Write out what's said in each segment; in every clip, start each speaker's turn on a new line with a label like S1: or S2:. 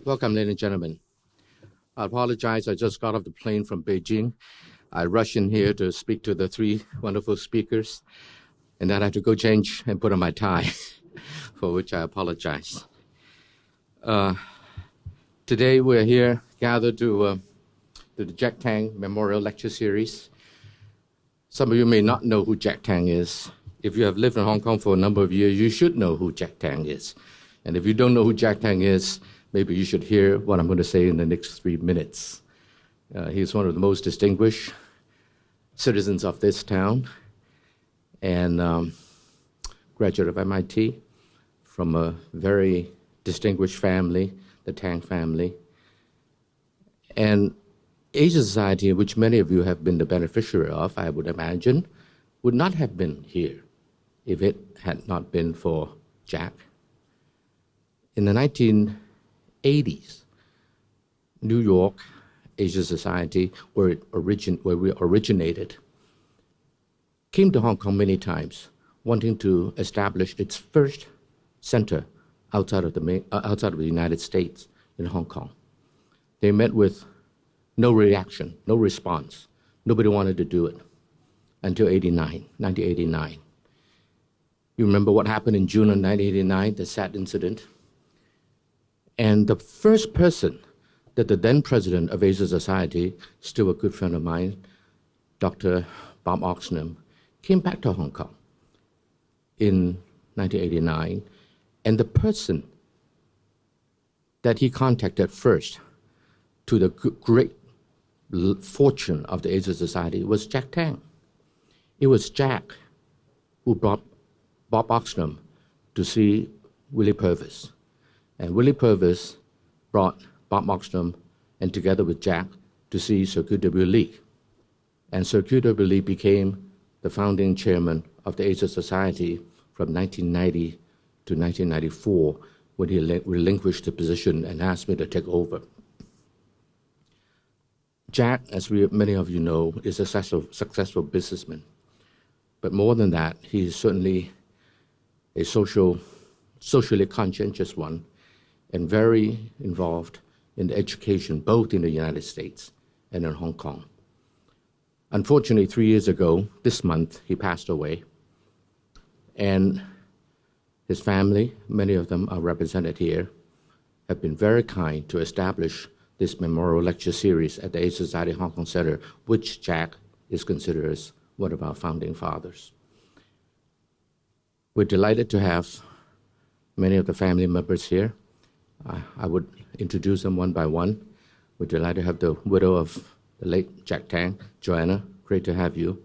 S1: Welcome, ladies and gentlemen. I apologize, I just got off the plane from Beijing. I rushed in here to speak to the three wonderful speakers, and then I had to go change and put on my tie, for which I apologize. Today we're here gathered to the Jack Tang Memorial Lecture Series. Some of you may not know who Jack Tang is. If you have lived in Hong Kong for a number of years, you should know who Jack Tang is. And if you don't know who Jack Tang is, maybe you should hear what I'm going to say in the next 3 minutes. He's one of the most distinguished citizens of this town and graduate of MIT from a very distinguished family, the Tang family. And Asia Society, which many of you have been the beneficiary of, I would imagine, would not have been here if it had not been for Jack. In the 1980s, New York, Asia Society, where we originated, came to Hong Kong many times, wanting to establish its first center outside of the United States in Hong Kong. They met with no reaction, no response. Nobody wanted to do it until 1989. You remember what happened in June of 1989, the sad incident? And the first person that the then president of Asia Society, still a good friend of mine, Dr. Bob Oxenham, came back to Hong Kong in 1989. And the person that he contacted first, to the great fortune of the Asia Society, was Jack Tang. It was Jack who brought Bob Oxenham to see Willie Purvis. And Willie Purvis brought Bob Oxenham, and together with Jack, to see Sir Q. W. Lee. And Sir Q. W. Lee became the founding chairman of the Asia Society from 1990 to 1994, when he relinquished the position and asked me to take over. Jack, as many of you know, is a successful businessman. But more than that, he is certainly a socially conscientious one, and very involved in the education, both in the United States and in Hong Kong. Unfortunately, 3 years ago, this month, he passed away. And his family, many of them are represented here, have been very kind to establish this memorial lecture series at the Asia Society Hong Kong Center, which Jack is considered as one of our founding fathers. We're delighted to have many of the family members here. I would introduce them one by one. We're delighted to have the widow of the late Jack Tang, Joanna, great to have you.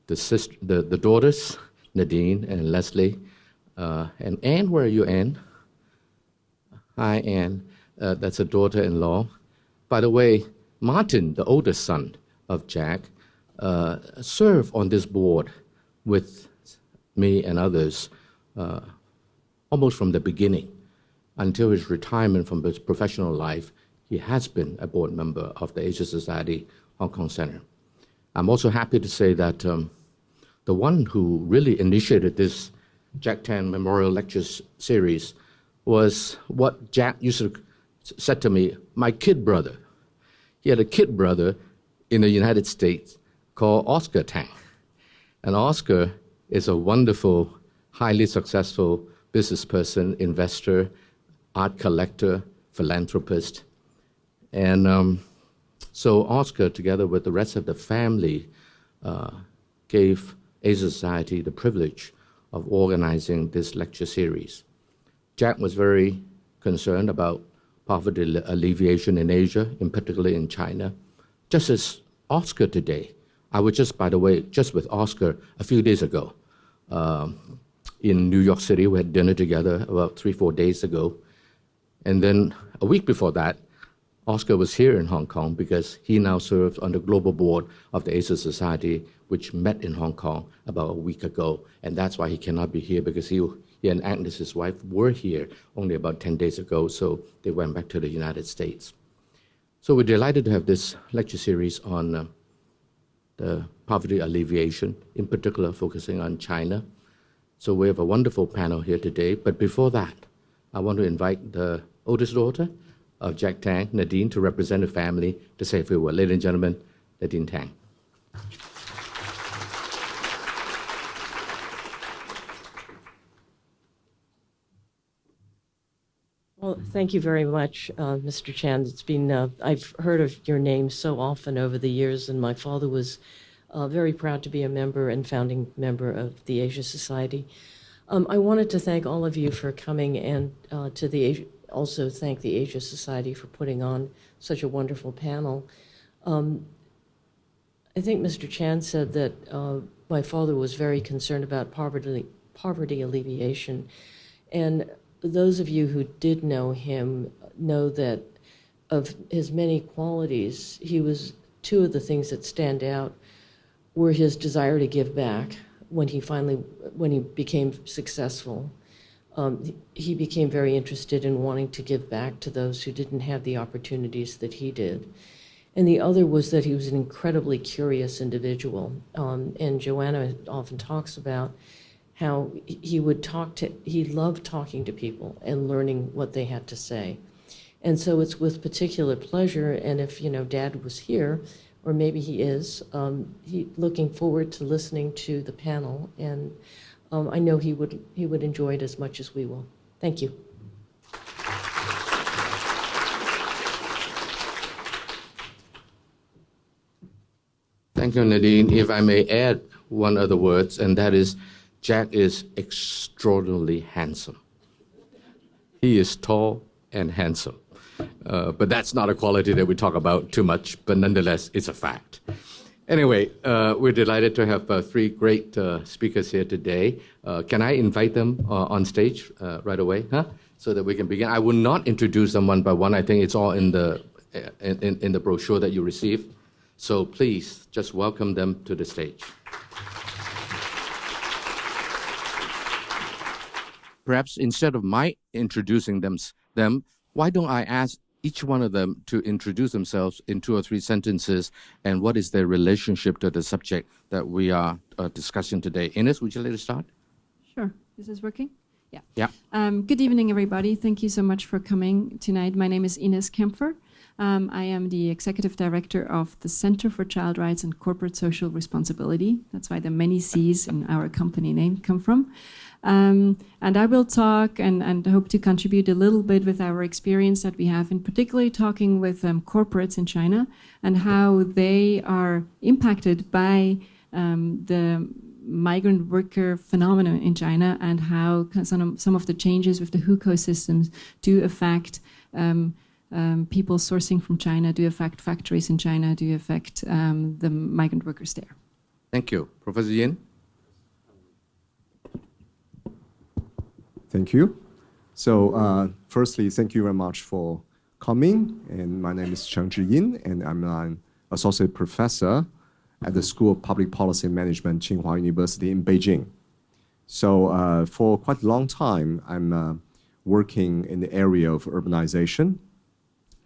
S1: The daughters, Nadine and Leslie, and Anne, where are you, Anne? Hi, Anne. That's a daughter-in-law. By the way, Martin, the oldest son of Jack, served on this board with me and others almost from the beginning. Until his retirement from his professional life, he has been a board member of the Asia Society Hong Kong Center. I'm also happy to say that the one who really initiated this Jack Tang Memorial Lectures series was what Jack used to said to me, my kid brother. He had a kid brother in the United States called Oscar Tang. And Oscar is a wonderful, highly successful business person, investor, art collector, philanthropist. And so Oscar, together with the rest of the family, gave Asia Society the privilege of organizing this lecture series. Jack was very concerned about poverty alleviation in Asia, in particular in China, just as Oscar today. I was just, by the way, just with Oscar a few days ago in New York City. We had dinner together about 3-4 days ago. And then a week before that, Oscar was here in Hong Kong because he now serves on the global board of the Asia Society, which met in Hong Kong about a week ago. And that's why he cannot be here, because he and Agnes, his wife, were here only about 10 days ago, so they went back to the United States. So we're delighted to have this lecture series on the poverty alleviation, in particular focusing on China. So we have a wonderful panel here today. But before that, I want to invite the oldest daughter, of Jack Tang, Nadine, to represent the family to say a few words. Ladies and gentlemen, Nadine Tang.
S2: Well, thank you very much, Mr. Chan. It's been, I've heard of your name so often over the years, and my father was very proud to be a member and founding member of the Asia Society. I wanted to thank all of you for coming and also thank the Asia Society for putting on such a wonderful panel. I think Mr. Chan said that my father was very concerned about poverty alleviation, and those of you who did know him know that of his many qualities, two of the things that stand out were his desire to give back. When he became successful, he became very interested in wanting to give back to those who didn't have the opportunities that he did. And the other was that he was an incredibly curious individual. And Joanna often talks about how he loved talking to people and learning what they had to say. And so it's with particular pleasure, and if Dad was here, or maybe he is, looking forward to listening to the panel, and I know he would enjoy it as much as we will. Thank you.
S1: Thank you, Nadine. If I may add one other word, and that is, Jack is extraordinarily handsome. He is tall and handsome. But that's not a quality that we talk about too much, but nonetheless, it's a fact. Anyway, we're delighted to have three great speakers here today. Can I invite them on stage right away, so that we can begin? I will not introduce them one by one. I think it's all in the brochure that you received. So please, just welcome them to the stage. Perhaps instead of my introducing them, why don't I ask each one of them to introduce themselves in 2 or 3 sentences, and what is their relationship to the subject that we are discussing today? Ennis, would you like to start?
S3: Sure. Is this working? Yeah.
S1: Yeah.
S3: Good evening, everybody. Thank you so much for coming tonight. My name is Ennis Kemper. I am the Executive Director of the Center for Child Rights and Corporate Social Responsibility. That's why the many C's in our company name come from. And I will talk and hope to contribute a little bit with our experience that we have, in particularly talking with corporates in China and how they are impacted by the migrant worker phenomenon in China, and how some of the changes with the Hukou systems do affect people sourcing from China, do affect factories in China, do affect the migrant workers there.
S1: Thank you. Professor Jian?
S4: Thank you. So firstly, thank you very much for coming. And my name is Chen Jian, and I'm an associate professor at the School of Public Policy and Management, Tsinghua University in Beijing. So for quite a long time, I'm working in the area of urbanization.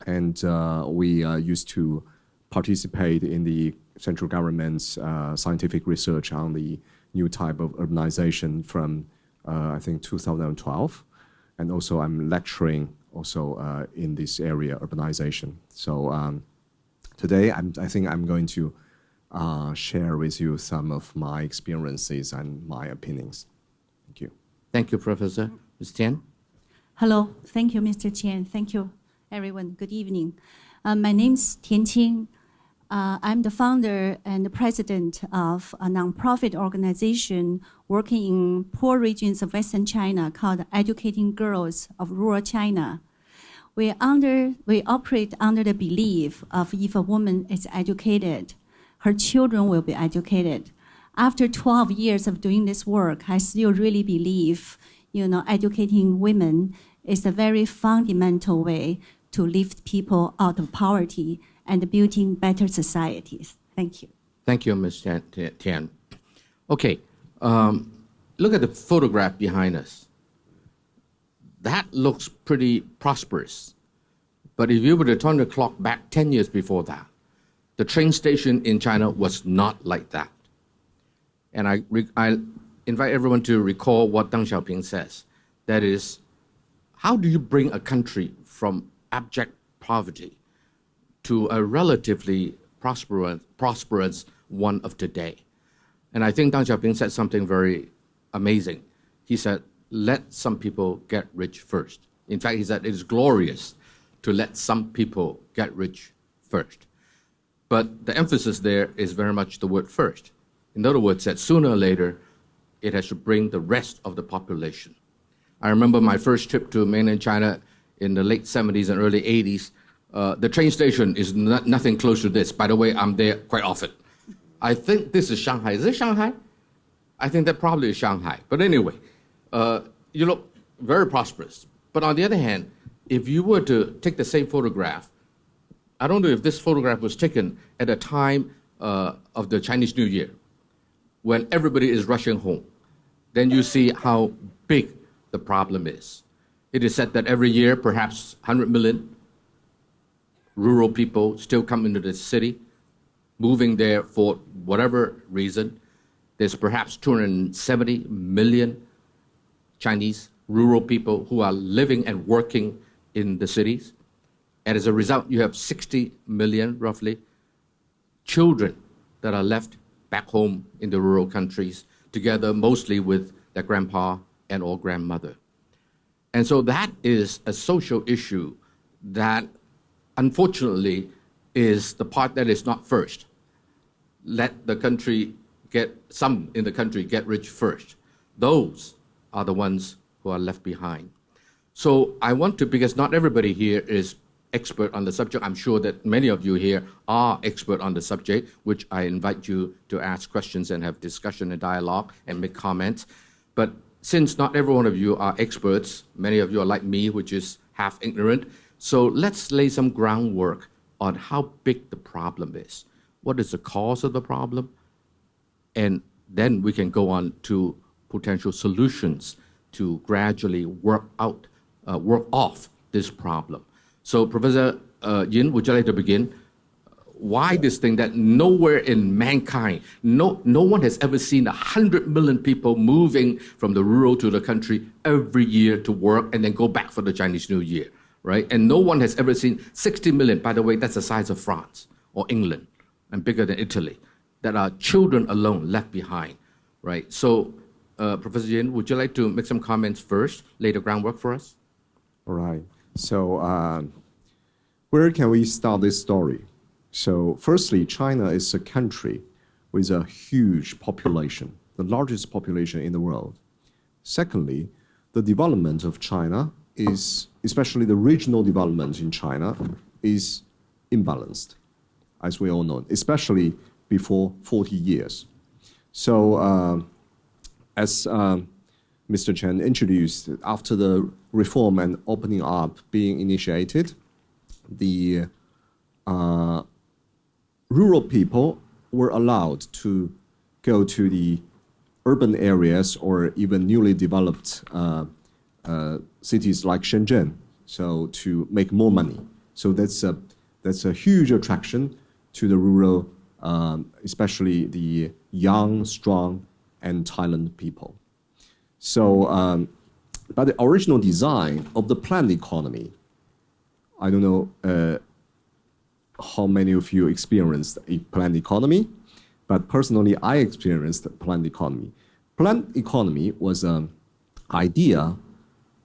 S4: And we used to participate in the central government's scientific research on the new type of urbanization from I think 2012, and also I'm lecturing also in this area, urbanization. So today I think I'm going to share with you some of my experiences and my opinions. Thank you.
S1: Thank you, Professor. Ms. Tian?
S5: Hello. Thank you, Mr. Chen. Thank you, everyone. Good evening. My name's Tian Qing. I'm the founder and the president of a nonprofit organization working in poor regions of Western China called Educating Girls of Rural China. We operate under the belief of if a woman is educated, her children will be educated. After 12 years of doing this work, I still really believe, educating women is a very fundamental way to lift people out of poverty and building better societies. Thank you.
S1: Thank you, Ms. Tian. Okay, look at the photograph behind us. That looks pretty prosperous. But if you were to turn the clock back 10 years before that, the train station in China was not like that. And I invite everyone to recall what Deng Xiaoping says. That is, how do you bring a country from abject poverty to a relatively prosperous one of today. And I think Deng Xiaoping said something very amazing. He said, let some people get rich first. In fact, he said it is glorious to let some people get rich first. But the emphasis there is very much the word first. In other words, that sooner or later, it has to bring the rest of the population. I remember my first trip to mainland China in the late 70s and early 80s. The train station is nothing close to this. By the way, I'm there quite often. I think this is Shanghai. Is this Shanghai? I think that probably is Shanghai. But anyway, you look very prosperous. But on the other hand, if you were to take the same photograph, I don't know if this photograph was taken at a time of the Chinese New Year, when everybody is rushing home, then you see how big the problem is. It is said that every year, perhaps 100 million rural people still come into the city, moving there for whatever reason. There's perhaps 270 million Chinese rural people who are living and working in the cities. And as a result, you have 60 million, roughly, children that are left back home in the rural countries, together mostly with their grandpa and or grandmother. And so that is a social issue that, unfortunately, is the part that is not first. Let the country some in the country get rich first. Those are the ones who are left behind. So I want to, because not everybody here is expert on the subject. I'm sure that many of you here are expert on the subject, which I invite you to ask questions and have discussion and dialogue and make comments. But since not every one of you are experts, many of you are like me, which is half ignorant, so let's lay some groundwork on how big the problem is. What is the cause of the problem? And then we can go on to potential solutions to gradually work off this problem. So Professor Yin, would you like to begin? Why this thing that nowhere in mankind, no one has ever seen 100 million people moving from the rural to the country every year to work and then go back for the Chinese New Year, right? And no one has ever seen 60 million, by the way, that's the size of France or England and bigger than Italy, that are children alone left behind, right? So Professor Yin, would you like to make some comments first, lay the groundwork for us?
S4: All right. So where can we start this story? So firstly, China is a country with a huge population, the largest population in the world. Secondly, the development of China is, especially the regional development in China, is imbalanced, as we all know, especially before 40 years. So as Mr. Chen introduced, after the reform and opening up being initiated, the rural people were allowed to go to the urban areas or even newly developed cities like Shenzhen, so to make more money. So that's a huge attraction to the rural, especially the young, strong, and talented people. So, but the original design of the planned economy, I don't know how many of you experienced a planned economy, but personally, I experienced a planned economy. Planned economy was an idea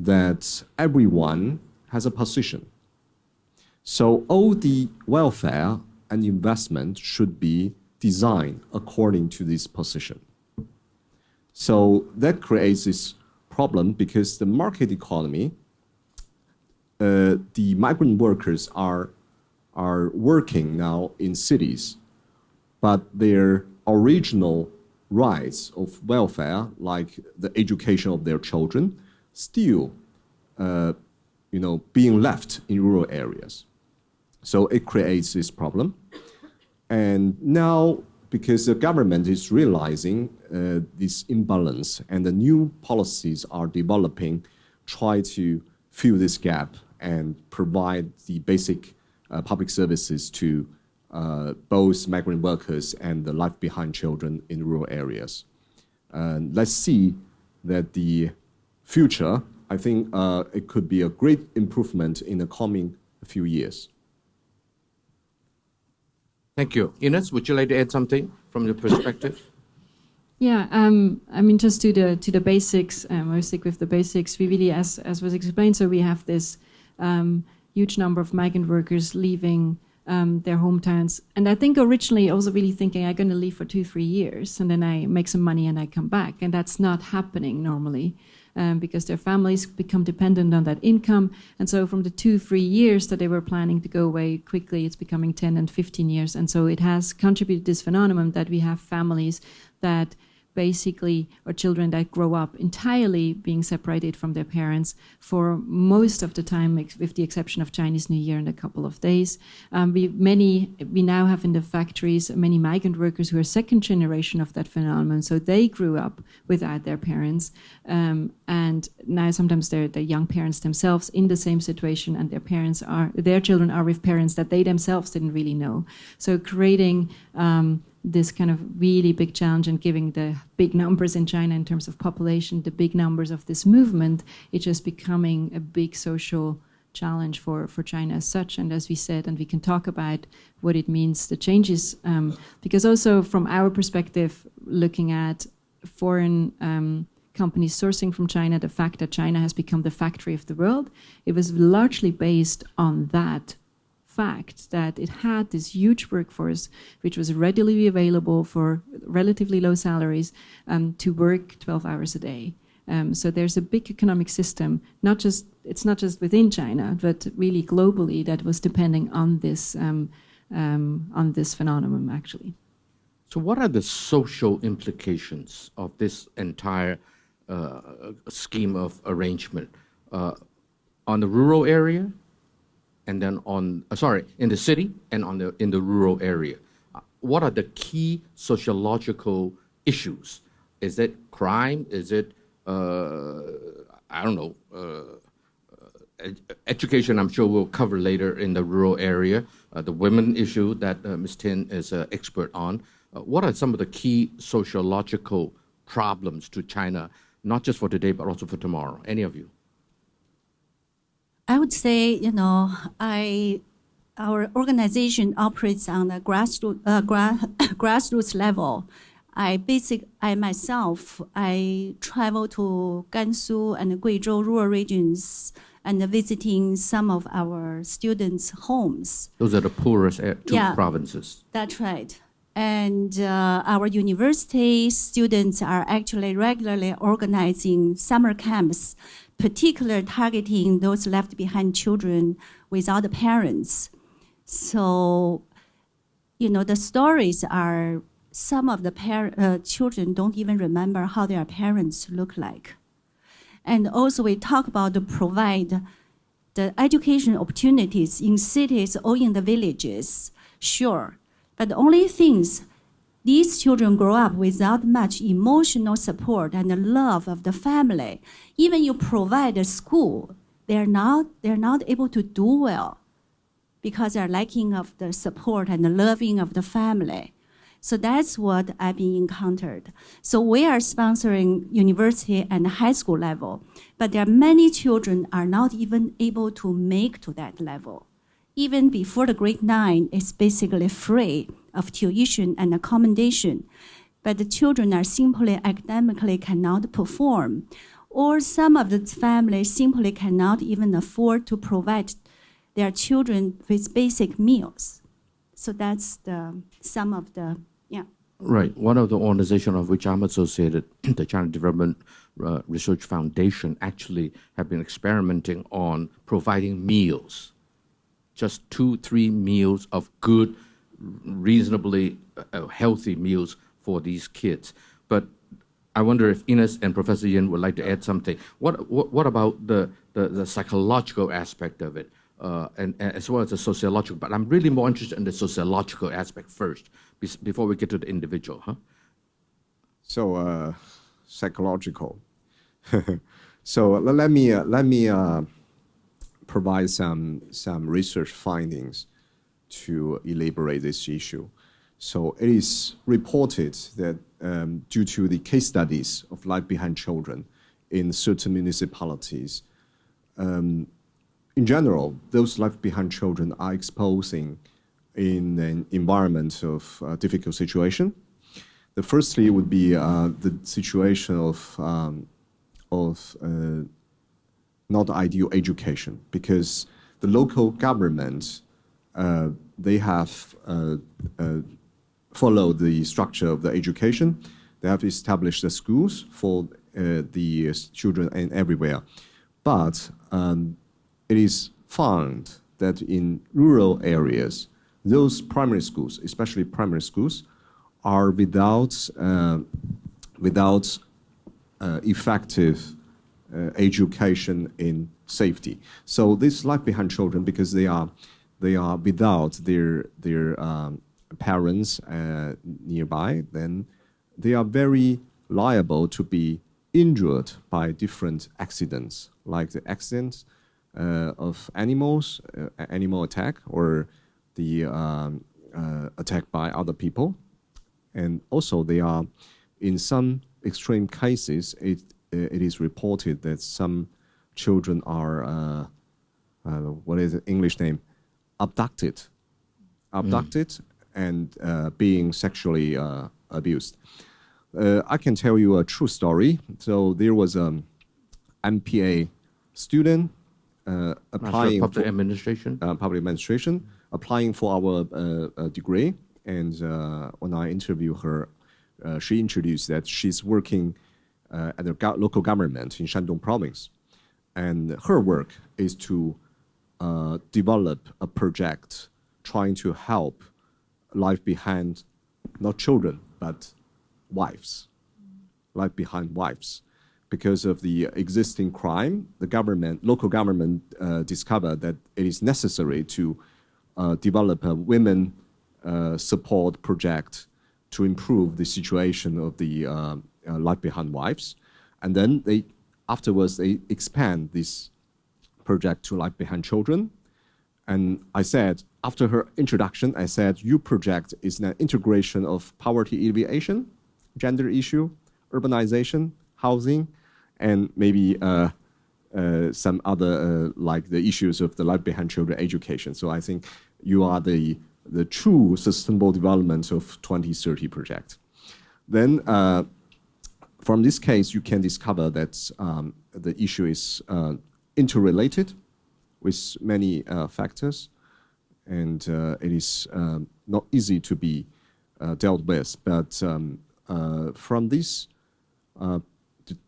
S4: that everyone has a position. So all the welfare and investment should be designed according to this position. So that creates this problem because the market economy, the migrant workers are working now in cities, but their original rights of welfare, like the education of their children, still being left in rural areas. So it creates this problem. And now, because the government is realizing this imbalance and the new policies are developing, try to fill this gap and provide the basic public services to both migrant workers and the left-behind children in rural areas. Let's see that the future, I think it could be a great improvement in the coming a few years.
S1: Thank you. Ines, would you like to add something from your perspective?
S3: Yeah, I mean, just to the basics, I'll stick with the basics. We really, as was explained, so we have this huge number of migrant workers leaving their hometowns. And I think originally I was really thinking I'm going to leave for 2-3 years and then I make some money and I come back. And that's not happening normally because their families become dependent on that income. And so from the 2-3 years that they were planning to go away quickly, it's becoming 10 and 15 years. And so it has contributed to this phenomenon that we have families that basically, or children that grow up entirely being separated from their parents for most of the time, with the exception of Chinese New Year and a couple of days. We now have in the factories many migrant workers who are second generation of that phenomenon, so they grew up without their parents, and now sometimes they're young parents themselves in the same situation, and their children are with parents that they themselves didn't really know. So creating this kind of really big challenge and giving the big numbers in China in terms of population, the big numbers of this movement, it's just becoming a big social challenge for China as such. And as we said, and we can talk about what it means, the changes, because also from our perspective, looking at foreign companies sourcing from China, the fact that China has become the factory of the world, it was largely based on that fact that it had this huge workforce which was readily available for relatively low salaries to work 12 hours a day. So there's a big economic system, it's not just within China, but really globally that was depending on this phenomenon actually.
S1: So what are the social implications of this entire scheme of arrangement on the rural area? And then in the city and in the rural area. What are the key sociological issues? Is it crime? Is it, education, I'm sure we'll cover later in the rural area, the women issue that Ms. Tin is an expert on. What are some of the key sociological problems to China, not just for today, but also for tomorrow? Any of you?
S5: I would say, our organization operates on the grassroots level. I myself travel to Gansu and Guizhou rural regions and visiting some of our students' homes.
S1: Those are the poorest provinces.
S5: That's right. And our university students are actually regularly organizing summer camps, particularly targeting those left behind children without parents. So, the stories are some of the children don't even remember how their parents look like. And also we talk about to provide the education opportunities in cities or in the villages, sure. But the only things, these children grow up without much emotional support and the love of the family. Even you provide a school, they're not able to do well because they're lacking of the support and the loving of the family. So that's what I've been encountered. So we are sponsoring university and high school level, but there are many children are not even able to make to that level. Even before the grade 9, it's basically free of tuition and accommodation, but the children are simply academically cannot perform, or some of the families simply cannot even afford to provide their children with basic meals. So that's some of the, yeah.
S1: Right. One of the organizations of which I'm associated, the China Development Research Foundation, actually have been experimenting on providing meals, just 2-3 meals of good, reasonably healthy meals for these kids. But I wonder if Ennis and Professor Yin would like to add something. What about the psychological aspect of it, and as well as the sociological? But I'm really more interested in the sociological aspect first, before we get to the individual, huh?
S4: So psychological. So let me provide some research findings to elaborate this issue. So it is reported that due to the case studies of life behind children in certain municipalities, it in general, those left behind children are exposing in an environment of difficult situation. The firstly would be the situation of not ideal education, because the local government, they have followed the structure of the education. They have established the schools for the children and everywhere. But it is found that in rural areas, those primary schools, especially primary schools, are without effective education in safety. So these left behind children, because they are without their parents nearby, then they are very liable to be injured by different accidents, like the accidents of animals, animal attack, or the attack by other people. And also they are, in some extreme cases, it is reported that some children are, what is the English name? Abducted and being sexually abused. I can tell you a true story. So there was an MPA student applying
S1: public administration,
S4: applying for our degree. And when I interviewed her, she introduced that she's working at the local government in Shandong province. And her work is to develop a project trying to help life behind, not children, but wives, life behind wives. Because of the existing crime, the local government discovered that it is necessary to develop a women support project to improve the situation of the life behind wives. And then afterwards they expand this project to life behind children. And I said, after her introduction, I said, your project is an integration of poverty alleviation, gender issue, urbanization, housing, and maybe some other, like the issues of the life behind children education. So I think you are the true sustainable development of 2030 project. Then from this case, you can discover that the issue is interrelated with many factors, and it is not easy to be dealt with. But from this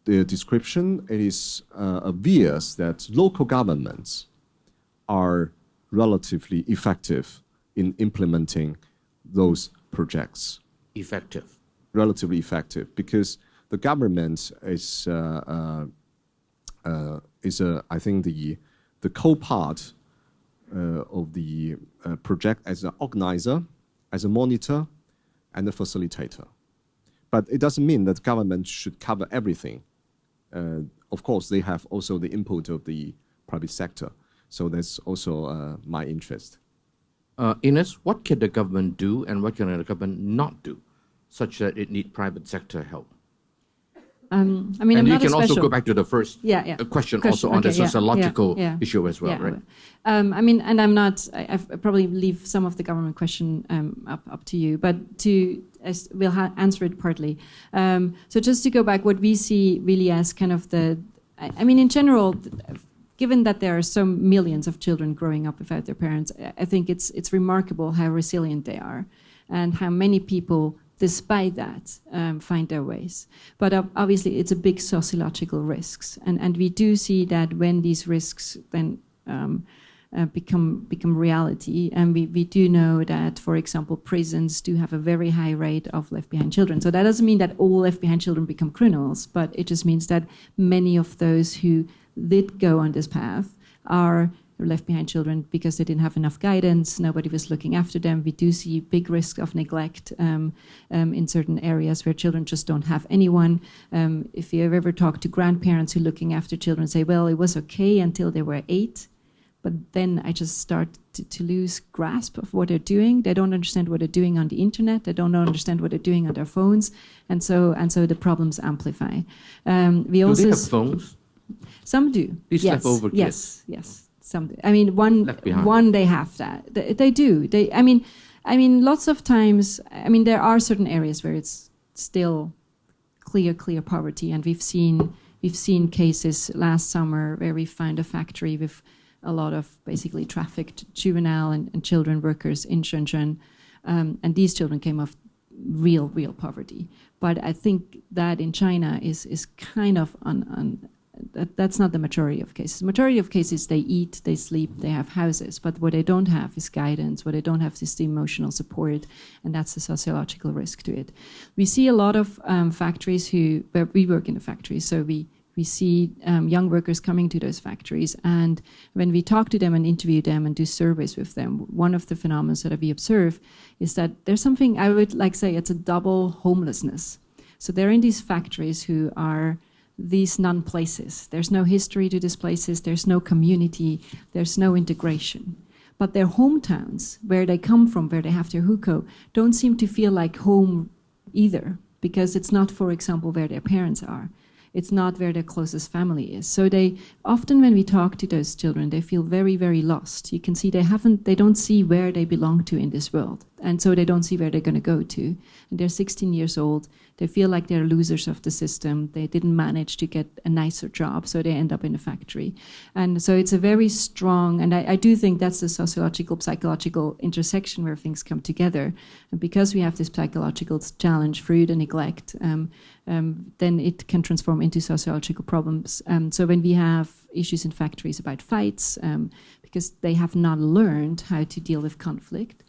S4: the description, it is obvious that local governments are relatively effective in implementing those projects. Relatively effective, because the government is I think the co-part of the project as an organizer, as a monitor, and a facilitator. But it doesn't mean that government should cover everything. Of course, they have also the input of the private sector. So that's also my interest.
S1: Ennis, what can the government do and what can the government not do, such that it needs private sector help?
S3: I mean,
S1: and you can also go back to the first question also on the sociological issue as well, right?
S3: I mean, and I'm not, I probably leave some of the government question up to you, but we'll answer it partly. So just to go back, what we see really as kind of I mean, in general, given that there are so millions of children growing up without their parents, I think it's remarkable how resilient they are and how many people, despite that, find their ways. But obviously, it's a big sociological risks. And we do see that when these risks then become reality, and we do know that, for example, prisons do have a very high rate of left behind children. So that doesn't mean that all left behind children become criminals, but it just means that many of those who did go on this path are left behind children because they didn't have enough guidance, nobody was looking after them. We do see big risk of neglect in certain areas where children just don't have anyone. If you ever talk to grandparents who are looking after children, say, well, it was okay until they were 8, but then I just start to lose grasp of what they're doing. They don't understand what they're doing on the internet. They don't understand what they're doing on their phones. And so the problems amplify.
S1: Do they have phones?
S3: Some do.
S1: These leftover kids?
S3: Yes. something. I mean, one they have that. They do. I mean, lots of times. I mean, there are certain areas where it's still clear poverty, and we've seen cases last summer where we found a factory with a lot of basically trafficked juvenile and children workers in Shenzhen, and these children came off real poverty. But I think that in China is kind of that's not the majority of cases. The majority of cases, they eat, they sleep, they have houses, but what they don't have is guidance, what they don't have is the emotional support, and that's the sociological risk to it. We see a lot of factories where we work in the factories, so we see young workers coming to those factories, and when we talk to them and interview them and do surveys with them, one of the phenomena that we observe is that there's something, I would like say, it's a double homelessness. So they're in these factories who are these non-places. There's no history to these places, there's no community, there's no integration. But their hometowns, where they come from, where they have their hukou, don't seem to feel like home either, because it's not, for example, where their parents are. It's not where their closest family is. So they often, when we talk to those children, they feel very, very lost. You can see they don't see where they belong to in this world. And so they don't see where they're going to go to. And they're 16 years old. They feel like they're losers of the system. They didn't manage to get a nicer job, so they end up in a factory. And so it's a very strong, and I do think that's the sociological, psychological intersection where things come together. And because we have this psychological challenge through the neglect, then it can transform into sociological problems. So when we have issues in factories about fights, because they have not learned how to deal with conflict,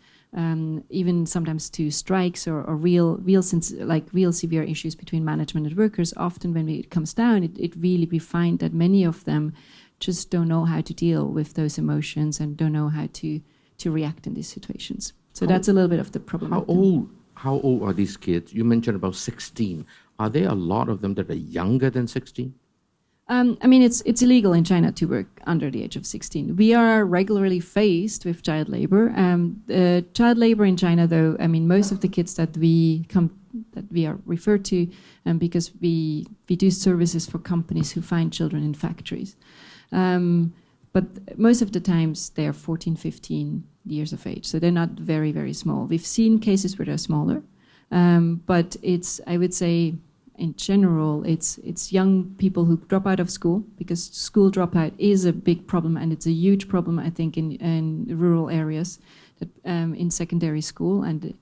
S3: even sometimes to strikes or real severe issues between management and workers, often when it comes down, we find that many of them just don't know how to deal with those emotions and don't know how to react in these situations. So that's a little bit of the problem.
S1: How old are these kids? You mentioned about 16. Are there a lot of them that are younger than 16?
S3: I mean, it's illegal in China to work under the age of 16. We are regularly faced with child labor. Child labor in China, though, I mean, most of the kids that we are referred to, because we do services for companies who find children in factories. But most of the times they are 14, 15 years of age, so they're not very, very small. We've seen cases where they're smaller, but I would say, in general, it's young people who drop out of school, because school dropout is a big problem, and it's a huge problem, I think, in rural areas, that, in secondary school, and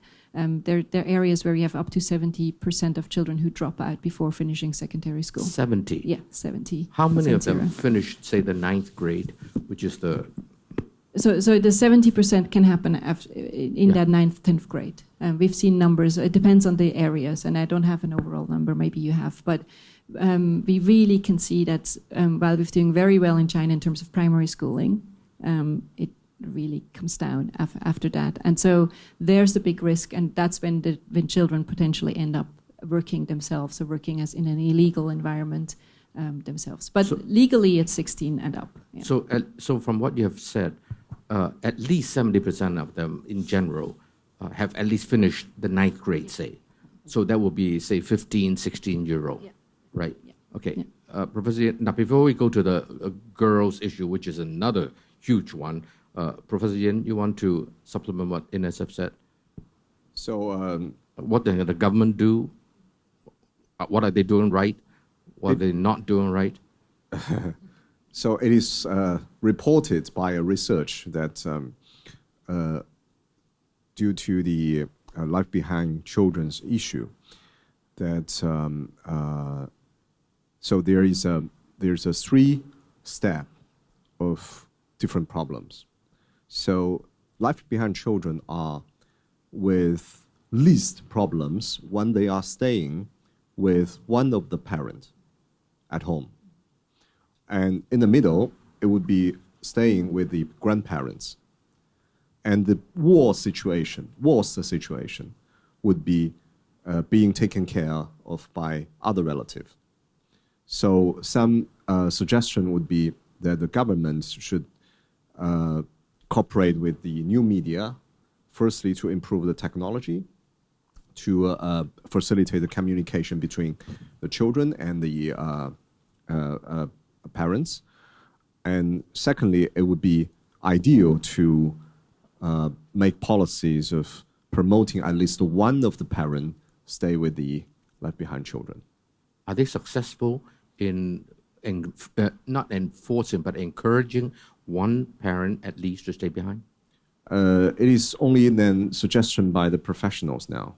S3: there are areas where we have up to 70% of children who drop out before finishing secondary school.
S1: 70?
S3: Yeah, 70.
S1: How many of them finished, say, the 9th grade, which is the...
S3: So the 70% can happen in that 9th, 10th grade. We've seen numbers. It depends on the areas, and I don't have an overall number. Maybe you have, but we really can see that while we're doing very well in China in terms of primary schooling, it really comes down after that. And so there's the big risk, and that's when children potentially end up working themselves or working as in an illegal environment themselves. But legally, it's 16 and up. Yeah.
S1: So from what you have said, at least 70% of them, in general, have at least finished the 9th grade, say. So that will be, say, 15, 16-year-old, right? Yeah. Okay. Yeah. Professor Yen, now before we go to the girls' issue, which is another huge one, Professor Yen, you want to supplement what Ennis have said?
S4: So
S1: what does the government do? What are they doing right? What are they not doing right?
S4: So it is reported by a research that due to the life behind children's issue, that so there's a 3-step of different problems. So life behind children are with least problems when they are staying with one of the parents at home. And in the middle, it would be staying with the grandparents. And the worst situation would be being taken care of by other relatives. So some suggestion would be that the government should cooperate with the new media, firstly to improve the technology, to facilitate the communication between the children and the parents, And secondly, it would be ideal to make policies of promoting at least one of the parents stay with the left behind children.
S1: Are they successful in not enforcing but encouraging one parent at least to stay behind?
S4: It is only then suggestion by the professionals now,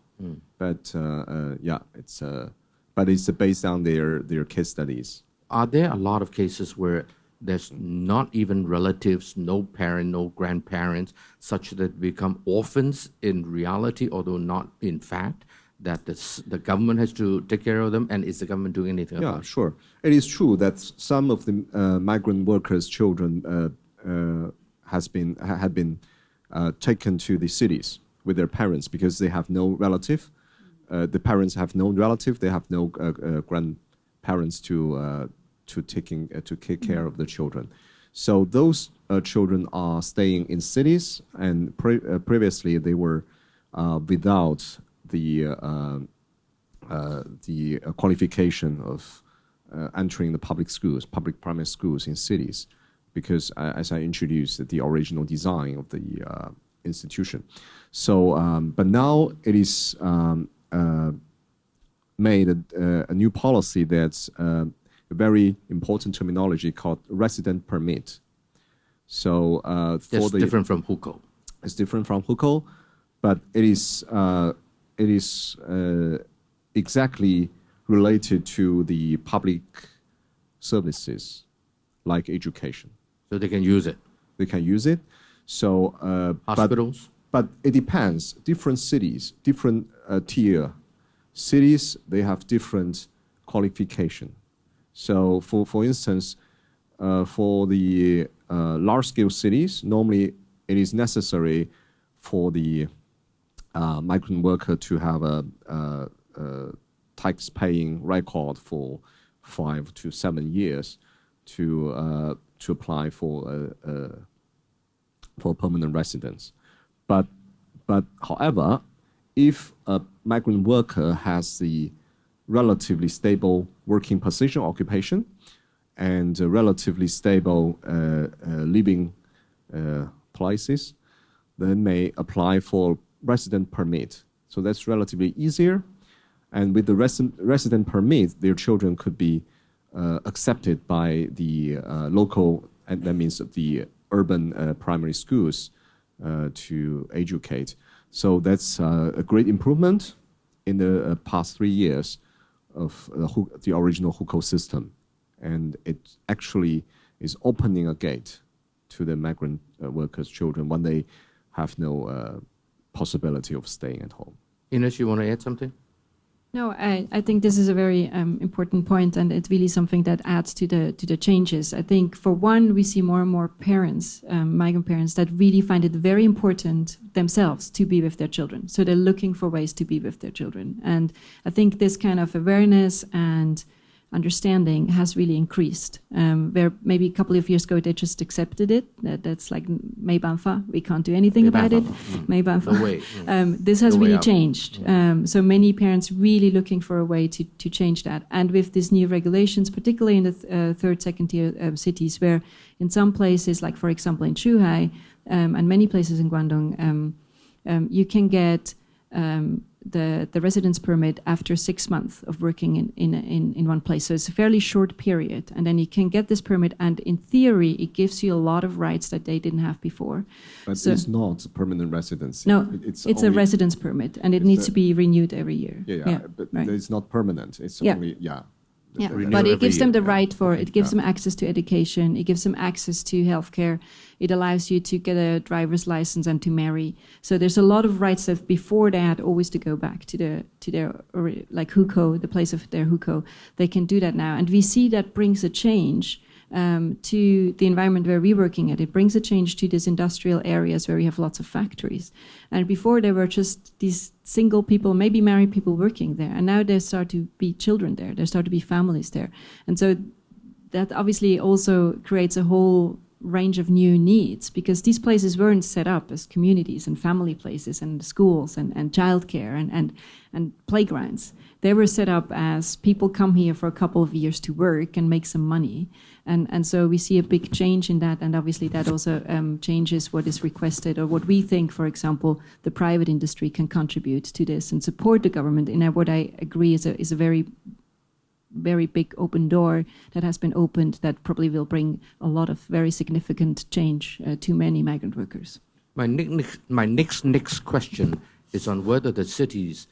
S4: but yeah, but it's based on their case studies.
S1: Are there a lot of cases where there's not even relatives, no parent, no grandparents, such that become orphans in reality, although not in fact, that the government has to take care of them? And is the government doing anything about it?
S4: Yeah, sure. It is true that some of the migrant workers' children have been taken to the cities with their parents because they have no relative. The parents have no relative. They have no grandparents to take care of the children. So those children are staying in cities, and previously they were without the qualification of entering the public schools, public primary schools in cities, because as I introduced, the original design of the institution. So, but now it is made a new policy that's a very important terminology called resident permit. So
S1: That's different from Hukou.
S4: It's different from Hukou, but it is exactly related to the public services like education.
S1: So they can use it.
S4: They can use it. So
S1: hospitals.
S4: But it depends. Different cities, different tier cities, they have different qualification. So for instance, for the large-scale cities, normally it is necessary for the migrant worker to have a tax-paying record for 5 to 7 years to apply for permanent residence. But however, if a migrant worker has the relatively stable working position, occupation, and relatively stable living places, they may apply for resident permit. So that's relatively easier. And with the resident permit, their children could be accepted by the local, and that means the urban primary schools to educate. So that's a great improvement in the past 3 years of the original Hukou system. And it actually is opening a gate to the migrant workers' children when they have no possibility of staying at home.
S1: Ennis, you want to add something?
S3: No, I think this is a very important point, and it's really something that adds to the changes. I think, for one, we see more and more parents, migrant parents, that really find it very important themselves to be with their children. So they're looking for ways to be with their children. And I think this kind of awareness and understanding has really increased. Where maybe a couple of years ago they just accepted it. That's like May Banfa, we can't do anything about it. May Banfa.
S1: No way.
S3: This has really changed. So many parents really looking for a way to change that. And with these new regulations, particularly in the third, second tier cities, where in some places, like for example in Zhuhai and many places in Guangdong, you can get the residence permit after 6 months of working in one place. So it's a fairly short period. And then you can get this permit, and in theory, it gives you a lot of rights that they didn't have before.
S4: But so, it's not permanent residency.
S3: No, it's a residence permit, and it needs to be renewed every year.
S4: Yeah, but right. It's not permanent. It's only,
S3: Yeah, but it gives them the right for, it gives them access to education, it gives them access to healthcare, it allows you to get a driver's license and to marry. So there's a lot of rights that before they had always to go back to their like Hukou, the place of their Hukou. They can do that now. And we see that brings a change to the environment where we're working at. It brings a change to these industrial areas where we have lots of factories. And before there were just these single people, maybe married people working there. And now there start to be children there. There start to be families there. And so that obviously also creates a whole range of new needs, because these places weren't set up as communities and family places and schools and childcare and playgrounds. They were set up as people come here for a couple of years to work and make some money. And so we see a big change in that, and obviously that also changes what is requested or what we think, for example, the private industry can contribute to this and support the government in what I agree is a very, very big open door that has been opened that probably will bring a lot of very significant change to many migrant workers.
S1: My next question is on whether the city's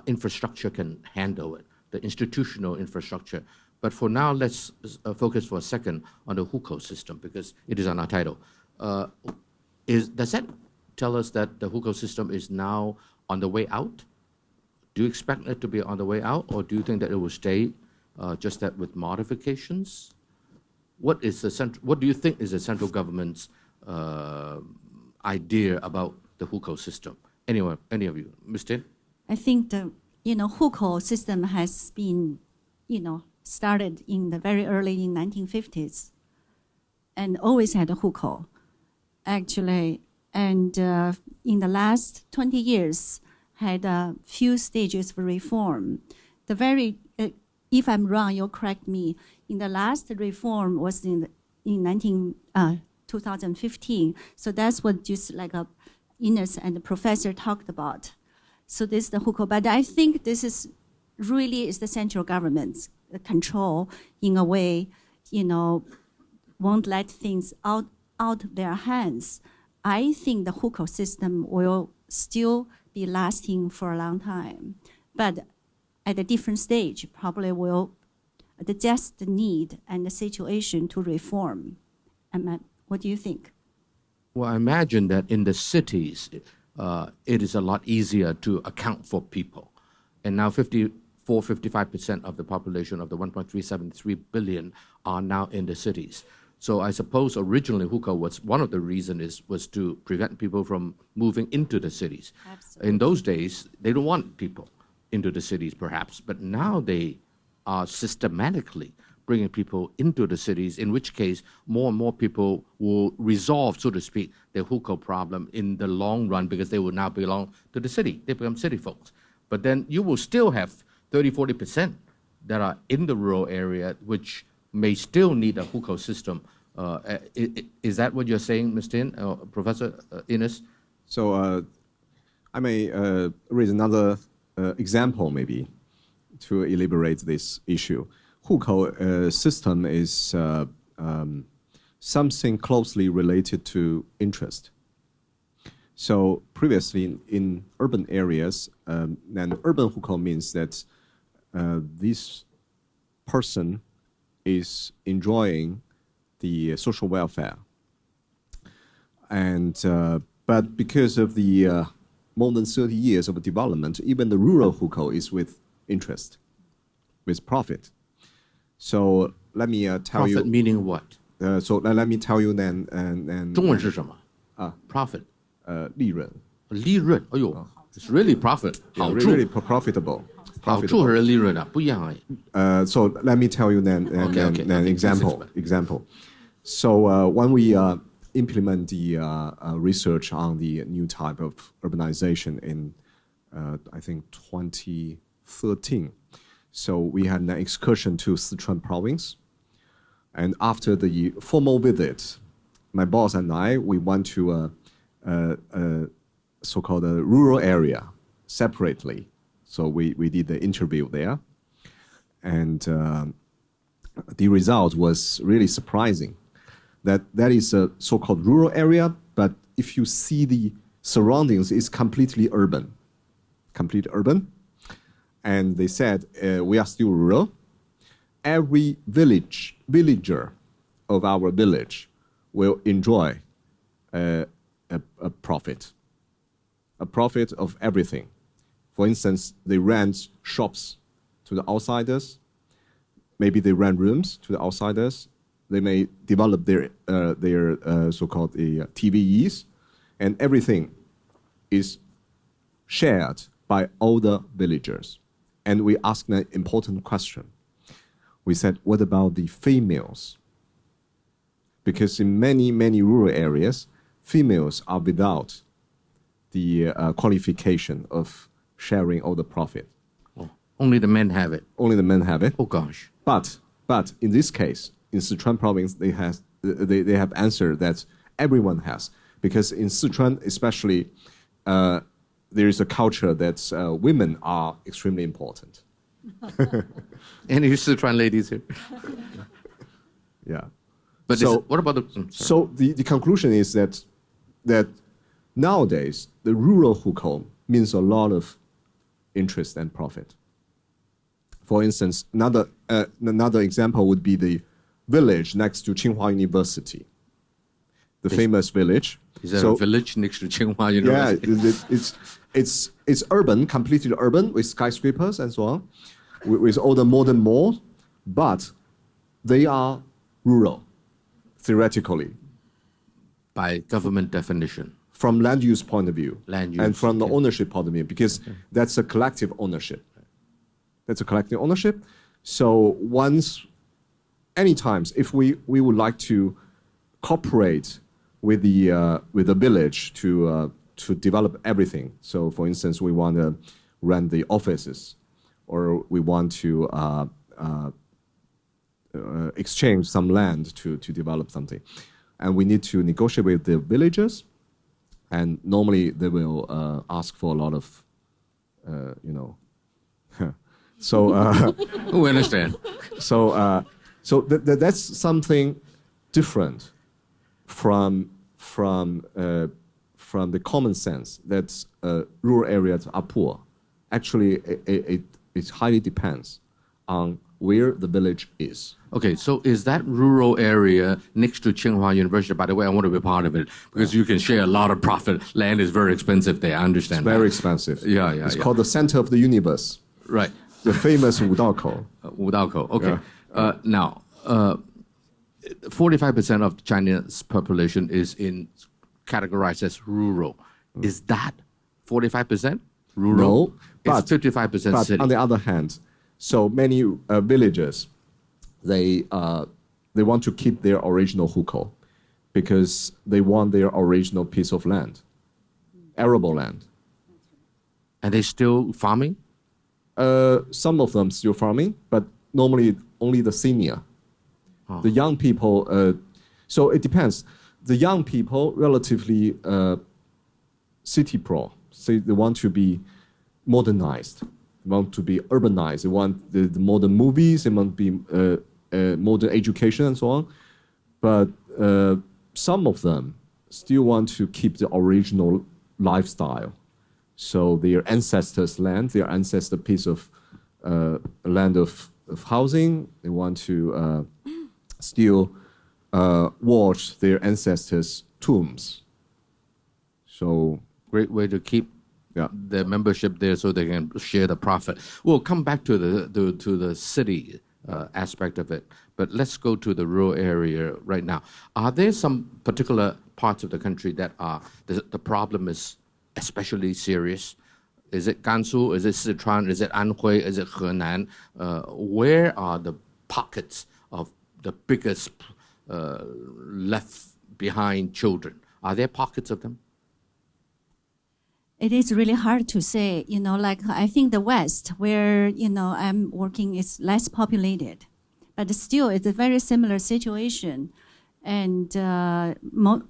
S1: infrastructure can handle it, the institutional infrastructure. But for now, let's focus for a second on the Hukou system, because it is on our title. Does that tell us that the Hukou system is now on the way out? Do you expect it to be on the way out, or do you think that it will stay just that with modifications? What do you think is the central government's idea about the Hukou system? Any of you? Ms. Tin?
S5: I think the Hukou system has been started in the very early in 1950s, and always had a Hukou, actually. And in the last 20 years, had a few stages of reform. The very, if I'm wrong, you'll correct me. In the last reform was in 2015. So that's what just like Ennis and the professor talked about. So this is the Hukou. But I think this is really is the central government's control in a way, won't let things out of their hands. I think the Hukou system will still be lasting for a long time, but at a different stage, probably will adjust the need and the situation to reform. What do you think?
S1: Well, I imagine that in the cities, it is a lot easier to account for people. And now 55% of the population of the 1.373 billion are now in the cities. So I suppose originally Hukou was one of the reasons was to prevent people from moving into the cities. Absolutely. In those days, they don't want people into the cities perhaps, but now they are systematically bringing people into the cities, in which case more and more people will resolve, so to speak, their Hukou problem in the long run because they will now belong to the city. They become city folks. But then you will still have 30-40% that are in the rural area, which may still need a Hukou system. Is that what you're saying, Ms. Tin, Professor Ennis?
S4: So I may raise another example, maybe, to elaborate this issue. Hukou system is something closely related to interest. So previously in urban areas, then urban Hukou means that this person is enjoying the social welfare. And, but because of the more than 30 years of development, even the rural Hukou is with interest, with profit. So let me tell you.
S1: Profit meaning what?
S4: So let me tell you then.
S1: 中文是什么? Profit.
S4: 利润.
S1: 利润. 哎呦, it's really profit.
S4: Yeah, really profitable.
S1: 好处和利润啊，不一样而已。
S4: So let me tell you then an example. So when we implement the research on the new type of urbanization in, I think, 2013, so we had an excursion to Sichuan province. And after the formal visit, my boss and I, we went to a so-called rural area separately. So we did the interview there. And the result was really surprising. That is a so-called rural area, but if you see the surroundings, it's completely urban. Complete urban. And they said, we are still rural. Every villager of our village will enjoy a profit of everything. For instance, they rent shops to the outsiders. Maybe they rent rooms to the outsiders. They may develop their so-called TVEs, and everything is shared by all the villagers. And we asked an important question. We said, what about the females? because in many, many rural areas, females are without the qualification of sharing all the profit.
S1: Oh, only the men have it.
S4: Only the men have it.
S1: Oh gosh.
S4: But in this case, in Sichuan province, they have answered that everyone has, because in Sichuan especially, there is a culture that women are extremely important.
S1: Any Sichuan ladies here?
S4: Yeah.
S1: But
S4: so,
S1: what about the...
S4: So the conclusion is that nowadays, the rural hukou means a lot of interest and profit. For instance, another example would be the village next to Tsinghua University, the famous village.
S1: Is there a village next to Tsinghua University?
S4: Yeah, it's urban, completely urban, with skyscrapers and so on, with all the modern malls, but they are rural, theoretically.
S1: By government definition.
S4: From land use point of view.
S1: Land use.
S4: And from the ownership point of view, because that's a collective ownership. That's a collective ownership. So anytime, if we would like to cooperate with the village to develop everything. So, for instance, we want to rent the offices, or we want to exchange some land to develop something, and we need to negotiate with the villagers. And normally they will ask for a lot of, So
S1: we understand.
S4: So that's something different from the common sense that rural areas are poor. Actually, it highly depends on where the village is.
S1: Okay, so is that rural area next to Tsinghua University? By the way, I want to be part of it because you can share a lot of profit. Land is very expensive there. I understand.
S4: It's very expensive.
S1: Yeah.
S4: It's called the center of the universe.
S1: Right.
S4: The famous Wudaokou.
S1: Wudaokou. Okay.
S4: Yeah.
S1: Now, 45% of China's population is categorized as rural. Is that 45% rural?
S4: No, but
S1: it's 55% city.
S4: On the other hand, so many villagers, they want to keep their original hukou because they want their original piece of land, arable land.
S1: And they still farming?
S4: Some of them still farming, but normally only the senior. Oh. The young people, so it depends. The young people relatively city pro, so they want to be modernized. They want to be urbanized. They want the modern movies. They want to be modern education and so on. But some of them still want to keep the original lifestyle. So their ancestors' land, their ancestor piece of land of housing, they want to still watch their ancestors' tombs. So
S1: great way to keep their membership there so they can share the profit. We'll come back to the city aspect of it, but let's go to the rural area right now. Are there some particular parts of the country that the problem is especially serious? Is it Gansu? Is it Sichuan? Is it Anhui? Is it Henan? Where are the pockets of the biggest left behind children? Are there pockets of them?
S5: It is really hard to say, I think the West, where, I'm working, is less populated. But still, it's a very similar situation. And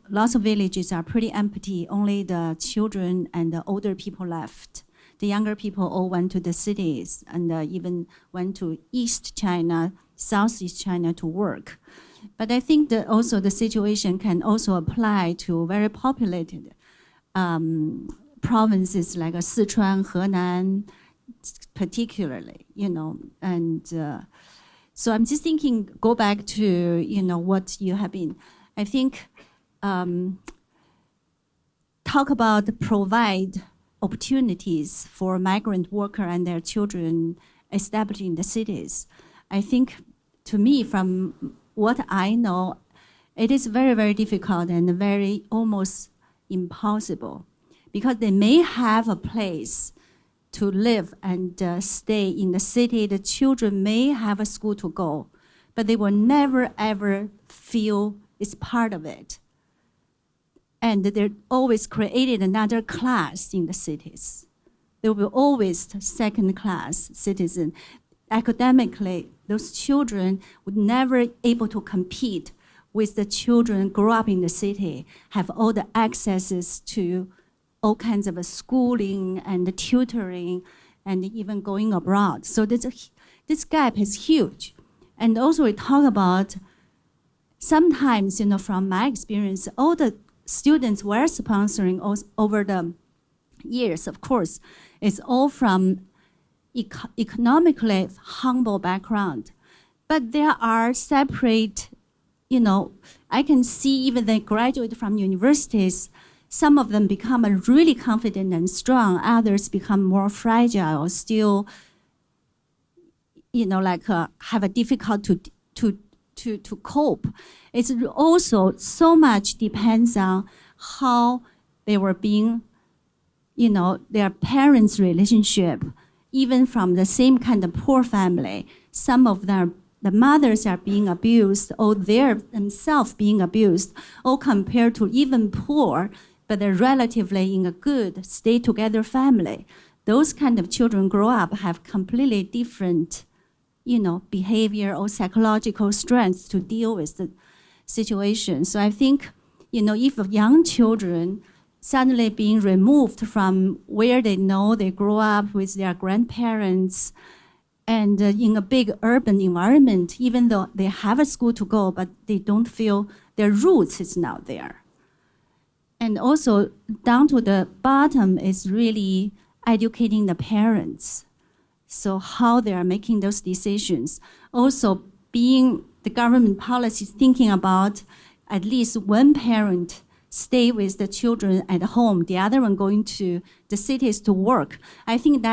S5: lots of villages are pretty empty. Only the children and the older people left. The younger people all went to the cities and even went to East China, Southeast China to work. But I think that also the situation can also apply to very populated provinces like Sichuan, Henan, particularly, and so I'm just thinking, go back to, what you have been, I think, talk about provide opportunities for migrant workers and their children establishing the cities. I think, to me, from what I know, it is very, very difficult and very almost impossible, because they may have a place to live and stay in the city. The children may have a school to go, but they will never, ever feel is part of it. And they're always created another class in the cities. There will be always second-class citizen. Academically, those children would never able to compete with the children grow up in the city, have all the accesses to all kinds of schooling and tutoring and even going abroad. So this gap is huge. And also we talk about, sometimes, from my experience, all the students we're sponsoring over the years, of course, it's all from economically humble background. But there are separate, I can see even they graduate from universities, some of them become really confident and strong, others become more fragile, still, have a difficult to cope. It's also so much depends on how they were being, their parents' relationship, even from the same kind of poor family. Some of them, the mothers are being abused, or they're themselves being abused, or compared to even poor, but they're relatively in a good, stay-together family. Those kind of children grow up, have completely different behavior or psychological strength to deal with the situation. So I think, if young children suddenly being removed from where they know they grow up with their grandparents and in a big urban environment, even though they have a school to go, but they don't feel their roots is not there. And also down to the bottom is really educating the parents. So how they are making those decisions. Also being the government policies thinking about at least one parent stay with the children at home, the other one going to the cities to work. I think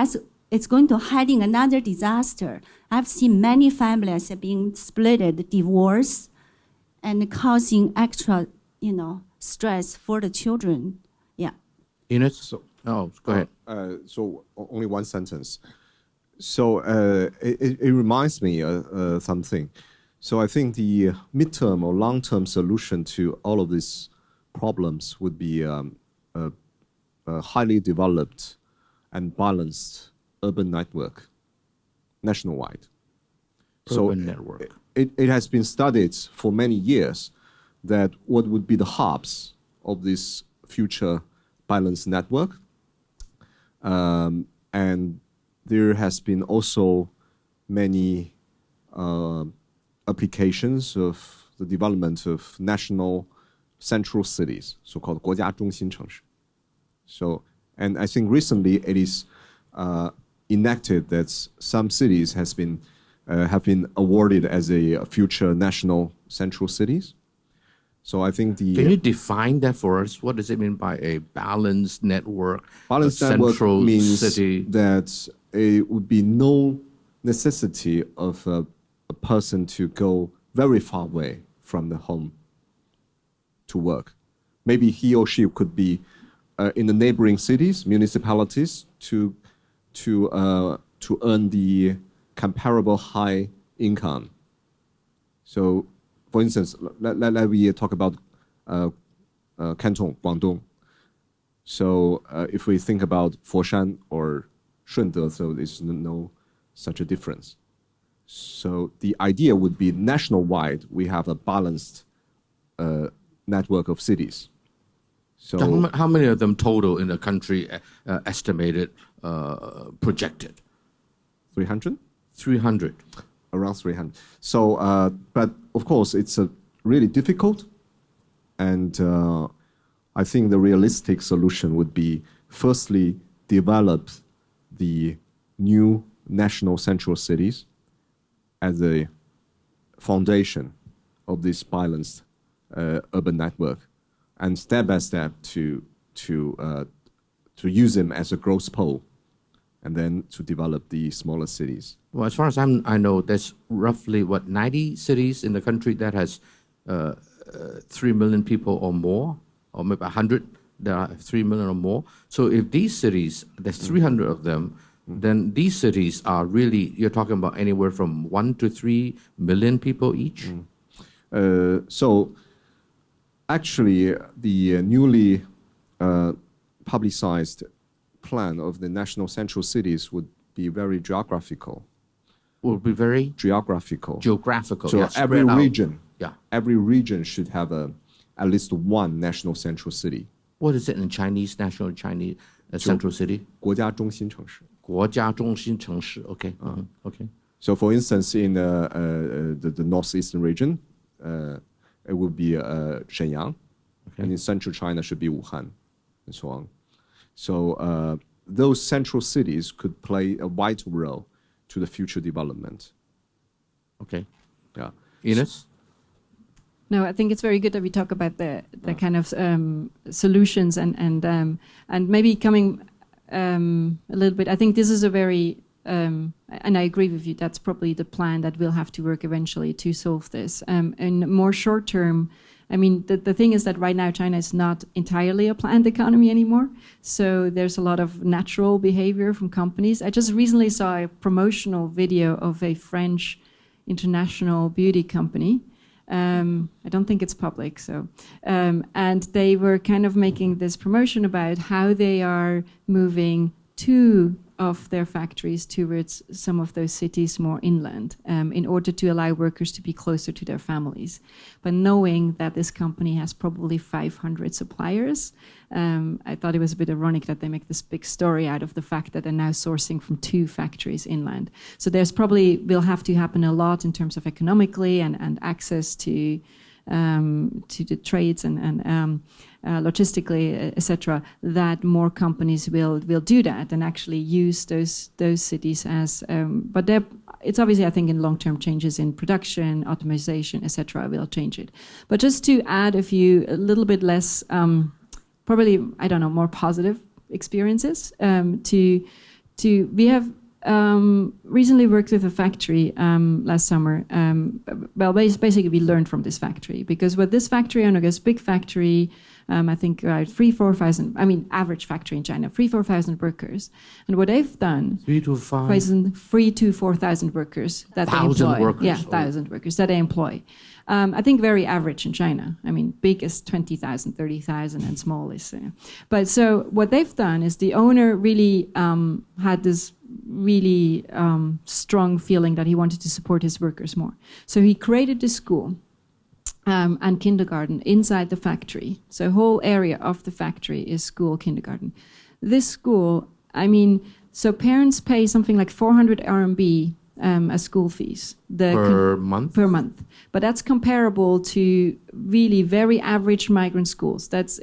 S5: it's going to hiding another disaster. I've seen many families being split, divorced, and causing extra, stress for the children. Yeah.
S1: Ennis? Go ahead.
S4: So only one sentence. So it reminds me of something. So I think the midterm or long-term solution to all of these problems would be a highly developed and balanced urban network, nationwide.
S1: Urban network.
S4: It has been studied for many years that what would be the hubs of this future balanced network. And there has been also many applications of the development of national central cities, so-called 国家中心城市. So, and I think recently it is enacted that some cities have been awarded as a future national central cities. So I think
S1: Can you define that for us? What does it mean by a balanced network?
S4: Balanced
S1: network
S4: means
S1: city?
S4: That it would be no necessity of a person to go very far away from the home to work. Maybe he or she could be in the neighboring cities, municipalities, to earn the comparable high income. So, for instance, let we talk about Canton, Guangdong. So if we think about Foshan or Shunde, so there's no such a difference. So the idea would be nationwide, we have a balanced network of cities. So
S1: how many of them total in the country estimated, projected?
S4: 300?
S1: 300.
S4: Around 300. So, but of course, it's really difficult. And I think the realistic solution would be, firstly, develop the new national central cities as a foundation of this balanced urban network, and step by step to use them as a growth pole, and then to develop the smaller cities.
S1: Well, as far as I know, there's roughly, 90 cities in the country that has 3 million people or more, or maybe 100 that are 3 million or more. So if these cities, there's 300 of them, then these cities are really, you're talking about anywhere from 1 to 3 million people each?
S4: So Actually, the newly publicized plan of the national central cities would be very geographical.
S1: Will be very
S4: geographical.
S1: So
S4: yeah, every region,
S1: yeah,
S4: every region should have at least one national central city.
S1: What is it in Chinese? National Chinese central city?
S4: 国家中心城市.
S1: 国家中心城市. Okay. Okay.
S4: So, for instance, in the northeastern region, it would be Shenyang, and in central China should be Wuhan, and so on. So, those central cities could play a vital role to the future development.
S1: Okay.
S4: Yeah.
S1: Innes?
S3: No, I think it's very good that we talk about the kind of solutions and maybe coming a little bit. I think this is a very and I agree with you. That's probably the plan that will have to work eventually to solve this. In more short term, I mean, the thing is that right now China is not entirely a planned economy anymore. So there's a lot of natural behavior from companies. I just recently saw a promotional video of a French international beauty company. I don't think it's public, so and they were kind of making this promotion about how they are moving two of their factories towards some of those cities more inland in order to allow workers to be closer to their families. But knowing that this company has probably 500 suppliers, I thought it was a bit ironic that they make this big story out of the fact that they're now sourcing from two factories inland. So there's probably will have to happen a lot in terms of economically and access to the trades and logistically, etc., that more companies will do that and actually use those cities as. But it's obviously, I think, in long-term changes in production, automation, etc., will change it. But just to add a little bit less, probably I don't know, more positive experiences. We have. Recently worked with a factory last summer. Well, basically we learned from this factory because what this factory, I guess, big factory, I think 3,000-4,000. I mean, average factory in China, 3,000-4,000 workers, and what they've done, 3,000-4,000 workers that they employ.
S1: Workers.
S3: Yeah, 1,000 workers that they employ. I think very average in China. I mean, big is 20,000, 30,000, and small is. But so what they've done is the owner really had this really strong feeling that he wanted to support his workers more. So he created this school and kindergarten inside the factory. So whole area of the factory is school, kindergarten. This school, I mean, so parents pay something like 400 RMB as school fees.
S1: Per month?
S3: Per month. But that's comparable to really very average migrant schools. That's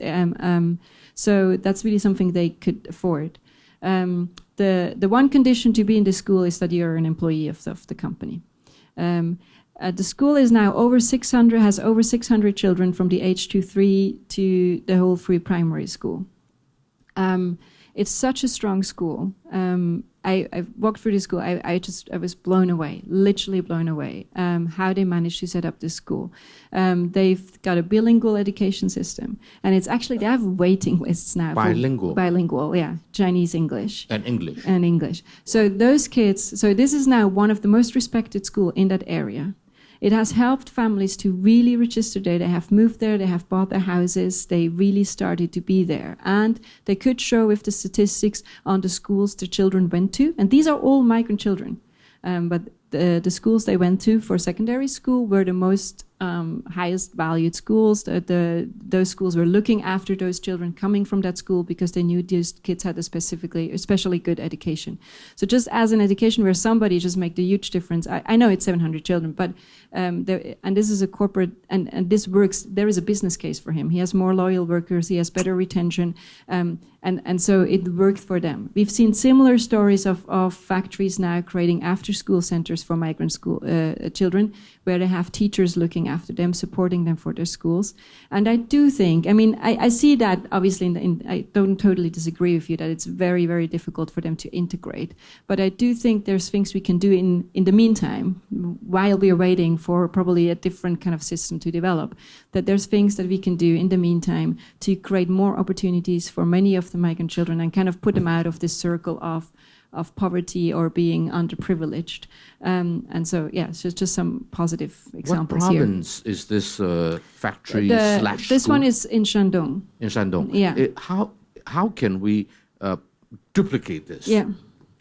S3: so that's really something they could afford. The one condition to be in the school is that you're an employee of the company. The school is now has over 600 children from the age 2-3 to the whole free primary school. It's such a strong school. I walked through the school. I was blown away, literally blown away, how they managed to set up this school. They've got a bilingual education system, and it's actually, they have waiting lists now. Bilingual, yeah, Chinese, English.
S1: And English.
S3: And English. So those kids, so this is now one of the most respected schools in that area. It has helped families to really register there. They have moved there, they have bought their houses, they really started to be there. And they could show with the statistics on the schools the children went to. And these are all migrant children. But the schools they went to for secondary school were the most highest valued schools. Those schools were looking after those children coming from that school because they knew these kids had especially good education. So just as an education where somebody just make the huge difference, I know it's 700 children, but and this is a corporate, and this works, there is a business case for him. He has more loyal workers, he has better retention, and so it worked for them. We've seen similar stories of factories now creating after-school centers for migrant school children, where they have teachers looking after them, supporting them for their schools. And I do think, I mean, I see that obviously, I don't totally disagree with you that it's very, very difficult for them to integrate. But I do think there's things we can do in the meantime, while we are waiting for probably a different kind of system to develop, that there's things that we can do in the meantime to create more opportunities for many of the migrant children and kind of put them out of this circle of of poverty or being underprivileged. And so, yeah, so just some positive examples here.
S1: What province is this factory slash
S3: This
S1: school?
S3: one is in Shandong.
S1: In Shandong.
S3: Yeah.
S1: How can we duplicate this?
S3: Yeah.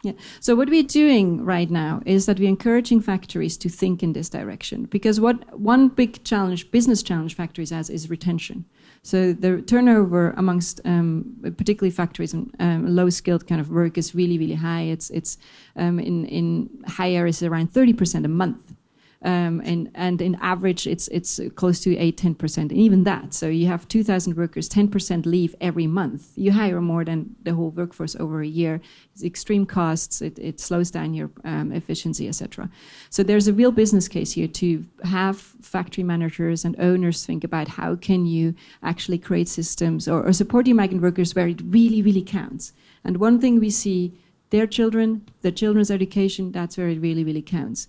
S3: Yeah. So what we're doing right now is that we're encouraging factories to think in this direction, because what one big challenge, business challenge factories has, is retention. So the turnover amongst particularly factories and low-skilled kind of work is really, really high. It's in high areas around 30% a month. And in average, it's close to 8-10%, and even that. So you have 2,000 workers, 10% leave every month. You hire more than the whole workforce over a year. It's extreme costs. It slows down your efficiency, etc. So there's a real business case here to have factory managers and owners think about how can you actually create systems or support your migrant workers where it really, really counts. And one thing we see. Their children's education, that's where it really, really counts.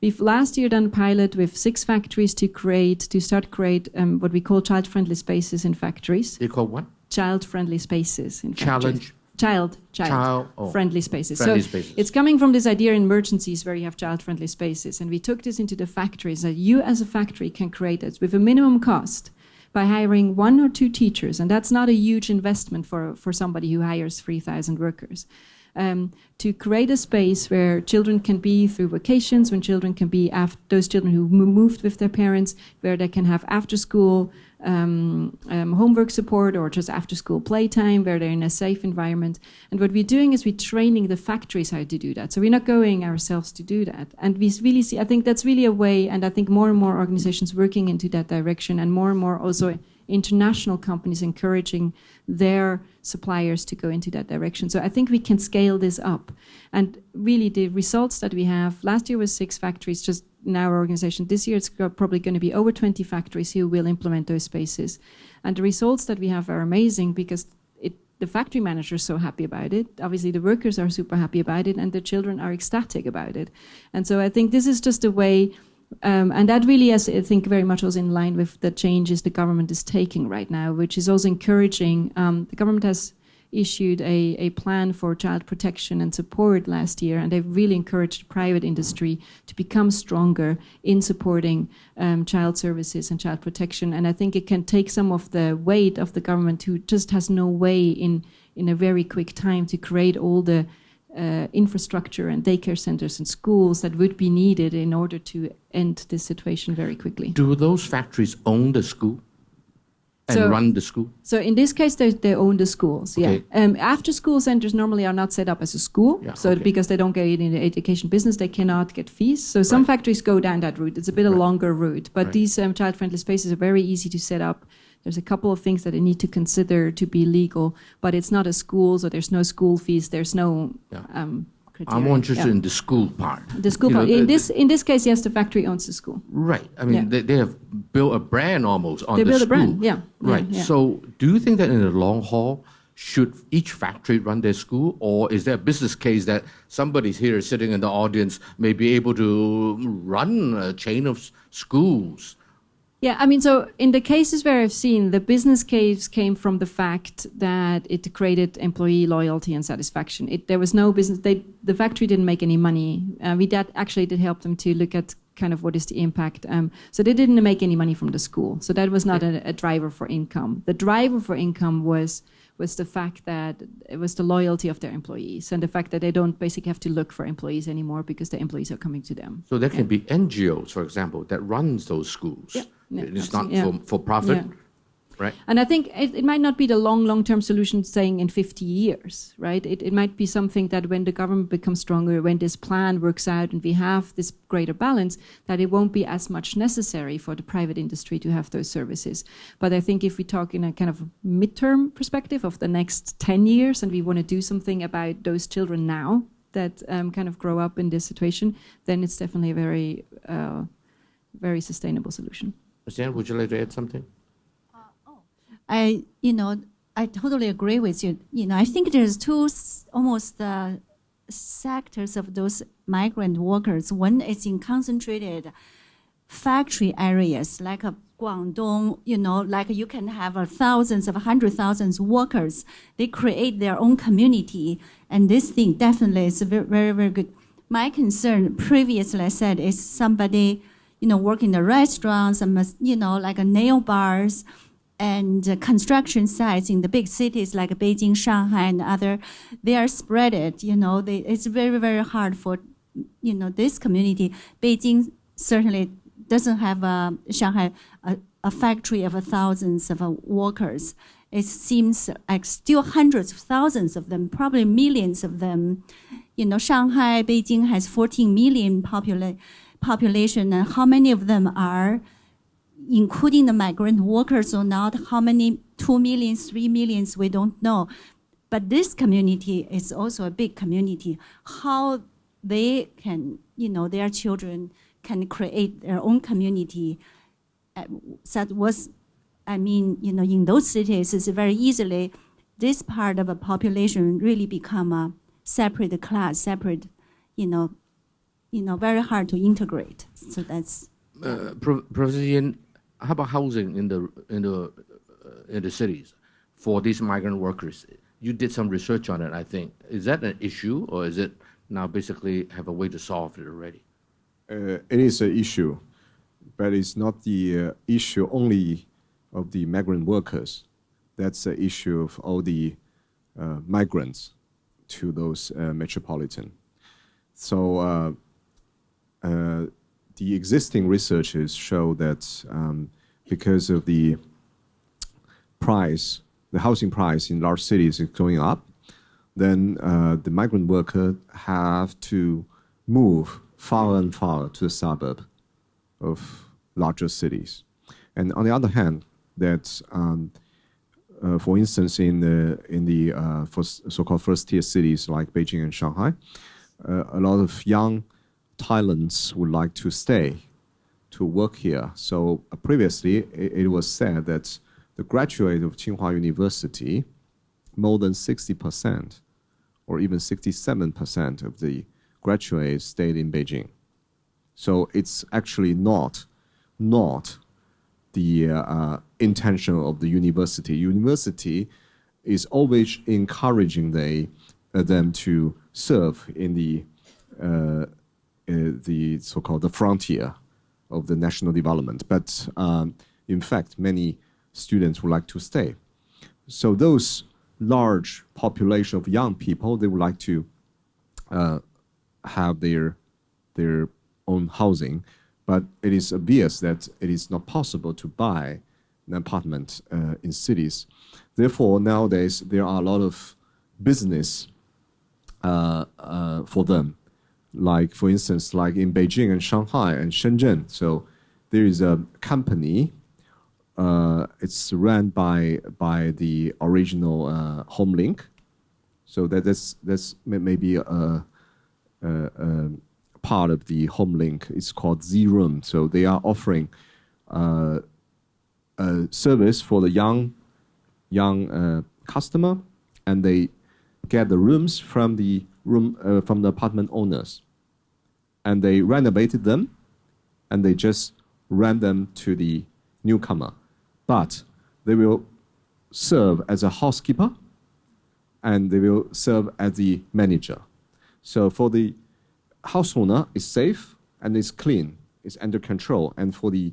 S3: We've last year done a pilot with 6 factories to start create what we call child-friendly spaces in factories.
S1: They call what?
S3: Child-friendly spaces in factories.
S1: Challenge?
S3: Friendly spaces.
S1: Friendly
S3: So
S1: spaces.
S3: it's coming from this idea in emergencies where you have child-friendly spaces. And we took this into the factories that you as a factory can create it with a minimum cost by hiring 1 or 2 teachers, and that's not a huge investment for somebody who hires 3,000 workers, to create a space where children can be through vacations, when children can be those children who moved with their parents, where they can have after-school homework support or just after-school playtime, where they're in a safe environment. And what we're doing is we're training the factories how to do that. So we're not going ourselves to do that. And we really see, I think that's really a way, and I think more and more organizations working into that direction, and more also international companies encouraging their suppliers to go into that direction. So I think we can scale this up. And really the results that we have, last year was 6 factories just in our organization. This year it's probably going to be over 20 factories who will implement those spaces. And the results that we have are amazing because the factory manager is so happy about it. Obviously the workers are super happy about it, and the children are ecstatic about it. And so I think this is just a way. And that really is, I think, very much also in line with the changes the government is taking right now, which is also encouraging. The government has issued a plan for child protection and support last year, and they've really encouraged private industry to become stronger in supporting child services and child protection. And I think it can take some of the weight of the government, who just has no way in a very quick time to create all the infrastructure and daycare centers and schools that would be needed in order to end this situation very quickly.
S1: Do those factories own the school and run the school?
S3: So in this case, they own the schools,
S1: okay.
S3: Yeah. After-school centers normally are not set up as a school, because they don't get in the education business, they cannot get fees. So some factories go down that route. It's a bit a longer route, but these child-friendly spaces are very easy to set up. There's a couple of things that they need to consider to be legal, but it's not a school, so there's no school fees, there's no criteria.
S1: I'm more interested in the school part.
S3: The school part. In this case, yes, the factory owns the school.
S1: Right. I mean, they have built a brand almost on
S3: the school. They built a brand, yeah.
S1: Right.
S3: Yeah.
S1: So do you think that in the long haul, should each factory run their school, or is there a business case that somebody here sitting in the audience may be able to run a chain of schools?
S3: Yeah, I mean, so in the cases where I've seen, the business case came from the fact that it created employee loyalty and satisfaction. There was no business, the factory didn't make any money. We actually did help them to look at kind of what is the impact. So they didn't make any money from the school. So that was not a driver for income. The driver for income was the fact that it was the loyalty of their employees and the fact that they don't basically have to look for employees anymore because the employees are coming to them.
S1: So there can be NGOs, for example, that runs those schools.
S3: Yeah. Yeah,
S1: it's not for profit, right?
S3: And I think it might not be the long-term solution saying in 50 years, right? It might be something that when the government becomes stronger, when this plan works out and we have this greater balance, that it won't be as much necessary for the private industry to have those services. But I think if we talk in a kind of midterm perspective of the next 10 years and we want to do something about those children now that kind of grow up in this situation, then it's definitely a very sustainable solution.
S1: Jan, would you like to add something?
S5: I totally agree with you. I think there's two almost sectors of those migrant workers. One is in concentrated factory areas, like Guangdong, like you can have thousands of 100,000 workers. They create their own community, and this thing definitely is very, very, very good. My concern previously I said is somebody, work in the restaurants, like nail bars, and construction sites in the big cities like Beijing, Shanghai, and other. They are spread it. It's very, very hard for, this community. Beijing certainly doesn't have Shanghai a factory of thousands of workers. It seems like still hundreds of thousands of them, probably millions of them. Shanghai, Beijing has 14 million population, and how many of them are, including the migrant workers or not, how many, 2 million, 3 million, we don't know. But this community is also a big community. How they can, their children can create their own community. That was, in those cities, it's very easily, this part of a population really become a separate class, separate, very hard to integrate. So that's.
S1: Professor Yin, how about housing in the cities for these migrant workers? You did some research on it, I think. Is that an issue, or is it now basically have a way to solve it already?
S4: It is an issue, but it's not the issue only of the migrant workers. That's the issue of all the migrants to those metropolitan. So the existing researches show that because of the price, the housing price in large cities is going up, then the migrant worker have to move far and far to the suburb of larger cities. And on the other hand, that for instance, in the so-called first-tier cities like Beijing and Shanghai, a lot of young talents would like to stay to work here. So previously, it was said that the graduate of Tsinghua University, more than 60% or even 67% of the graduates stayed in Beijing. So it's actually not the intention of the university. University is always encouraging them to serve in the so-called the frontier of the national development. But in fact, many students would like to stay. So those large population of young people, they would like to have their own housing, but it is obvious that it is not possible to buy an apartment in cities. Therefore, nowadays, there are a lot of business for them. Like, for instance, like in Beijing and Shanghai and Shenzhen. So there is a company, it's run by the original HomeLink. So that's maybe a part of the HomeLink. It's called Z-Room. So they are offering a service for the young customer, and they get the rooms from the apartment owners, and they renovated them, and they just rent them to the newcomer. But they will serve as a housekeeper, and they will serve as the manager. So for the house owner, it's safe and it's clean, it's under control, and for the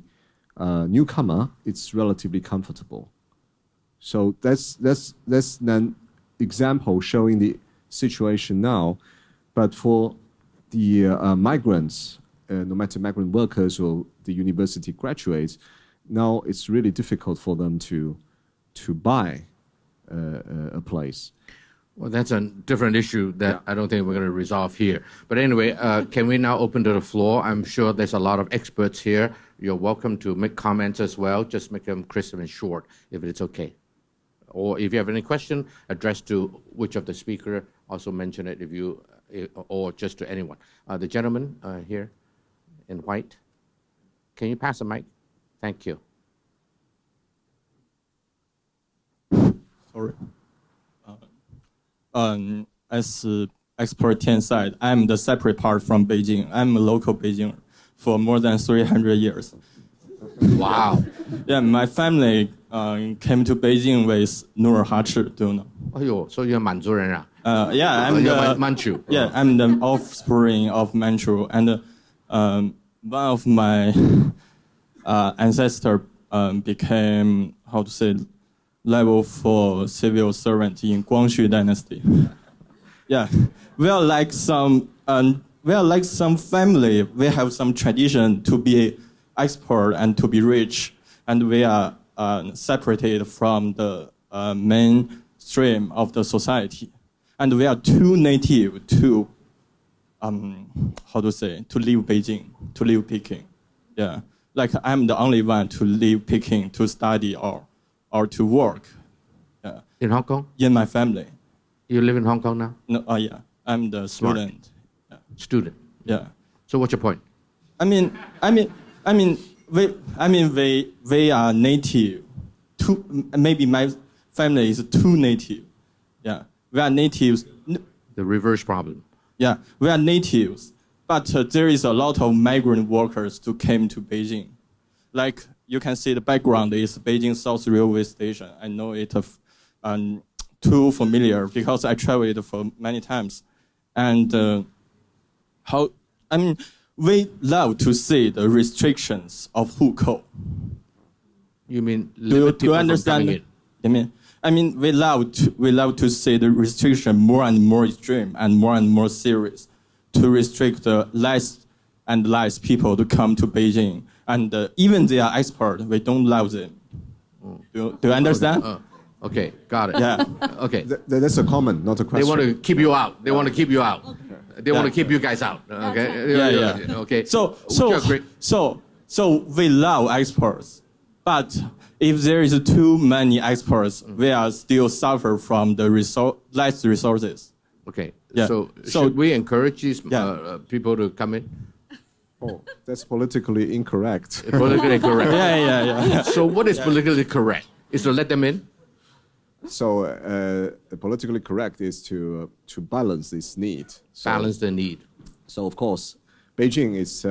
S4: newcomer, it's relatively comfortable. So that's an example showing the situation now. But for the migrants, no matter migrant workers or the university graduates, now it's really difficult for them to buy a place.
S1: Well, that's a different issue that I don't think we're going to resolve here. But anyway, can we now open to the floor? I'm sure there's a lot of experts here. You're welcome to make comments as well. Just make them crisp and short, if it's okay. Or if you have any question addressed to which of the speaker, also mention it or just to anyone. The gentleman here in white, can you pass the mic? Thank you.
S6: Sorry. As expert Tian said, I'm the separate part from Beijing. I'm a local Beijinger for more than 300 years.
S1: Wow.
S6: Yeah, my family came to Beijing with Nur Hachi, do you know?
S1: 哎呦，所以you're 满族人啊？
S6: Yeah, I'm
S1: you're
S6: the
S1: Manchu.
S6: Yeah, I'm the offspring of Manchu, and one of my ancestor became, how to say, level 4 civil servant in Guangxu dynasty. Yeah, we are like some family. We have some tradition to be expert and to be rich, and we are separated from the mainstream of the society, and we are too native to how to say, to leave Beijing, to leave Peking. Yeah, like I'm the only one to leave Peking to study or to work. Yeah.
S1: In Hong Kong?
S6: In my family.
S1: You live in Hong Kong now?
S6: No, yeah, I'm the student. Yeah.
S1: Student.
S6: Yeah.
S1: So what's your point?
S6: We are native. Maybe my family is too native. Yeah, we are natives.
S1: The reverse problem.
S6: Yeah, we are natives, but there is a lot of migrant workers who came to Beijing. Like you can see, the background is Beijing South Railway Station. I know it too familiar because I traveled for many times, and we love to see the restrictions of Hukou.
S1: You mean
S6: Do you understand? We love to see the restriction more and more extreme and more serious, to restrict the less and less people to come to Beijing, and even they are expert, we don't love them. Do you understand?
S1: Okay, got it.
S6: Yeah.
S1: Okay.
S4: That's a comment, not a question.
S1: They want to keep you out. They want to keep you out. They want to keep you guys out. Okay.
S6: Yeah.
S1: Okay.
S6: So we love experts, but if there is too many experts, we are still suffer from the less resources.
S1: Okay.
S6: Yeah.
S1: So should we encourage these people to come in?
S4: Oh, that's politically incorrect.
S1: Politically correct.
S6: Yeah.
S1: So what is politically correct? Is to let them in?
S4: So politically correct is to balance this need.
S1: Balance the need.
S4: So of course, Beijing is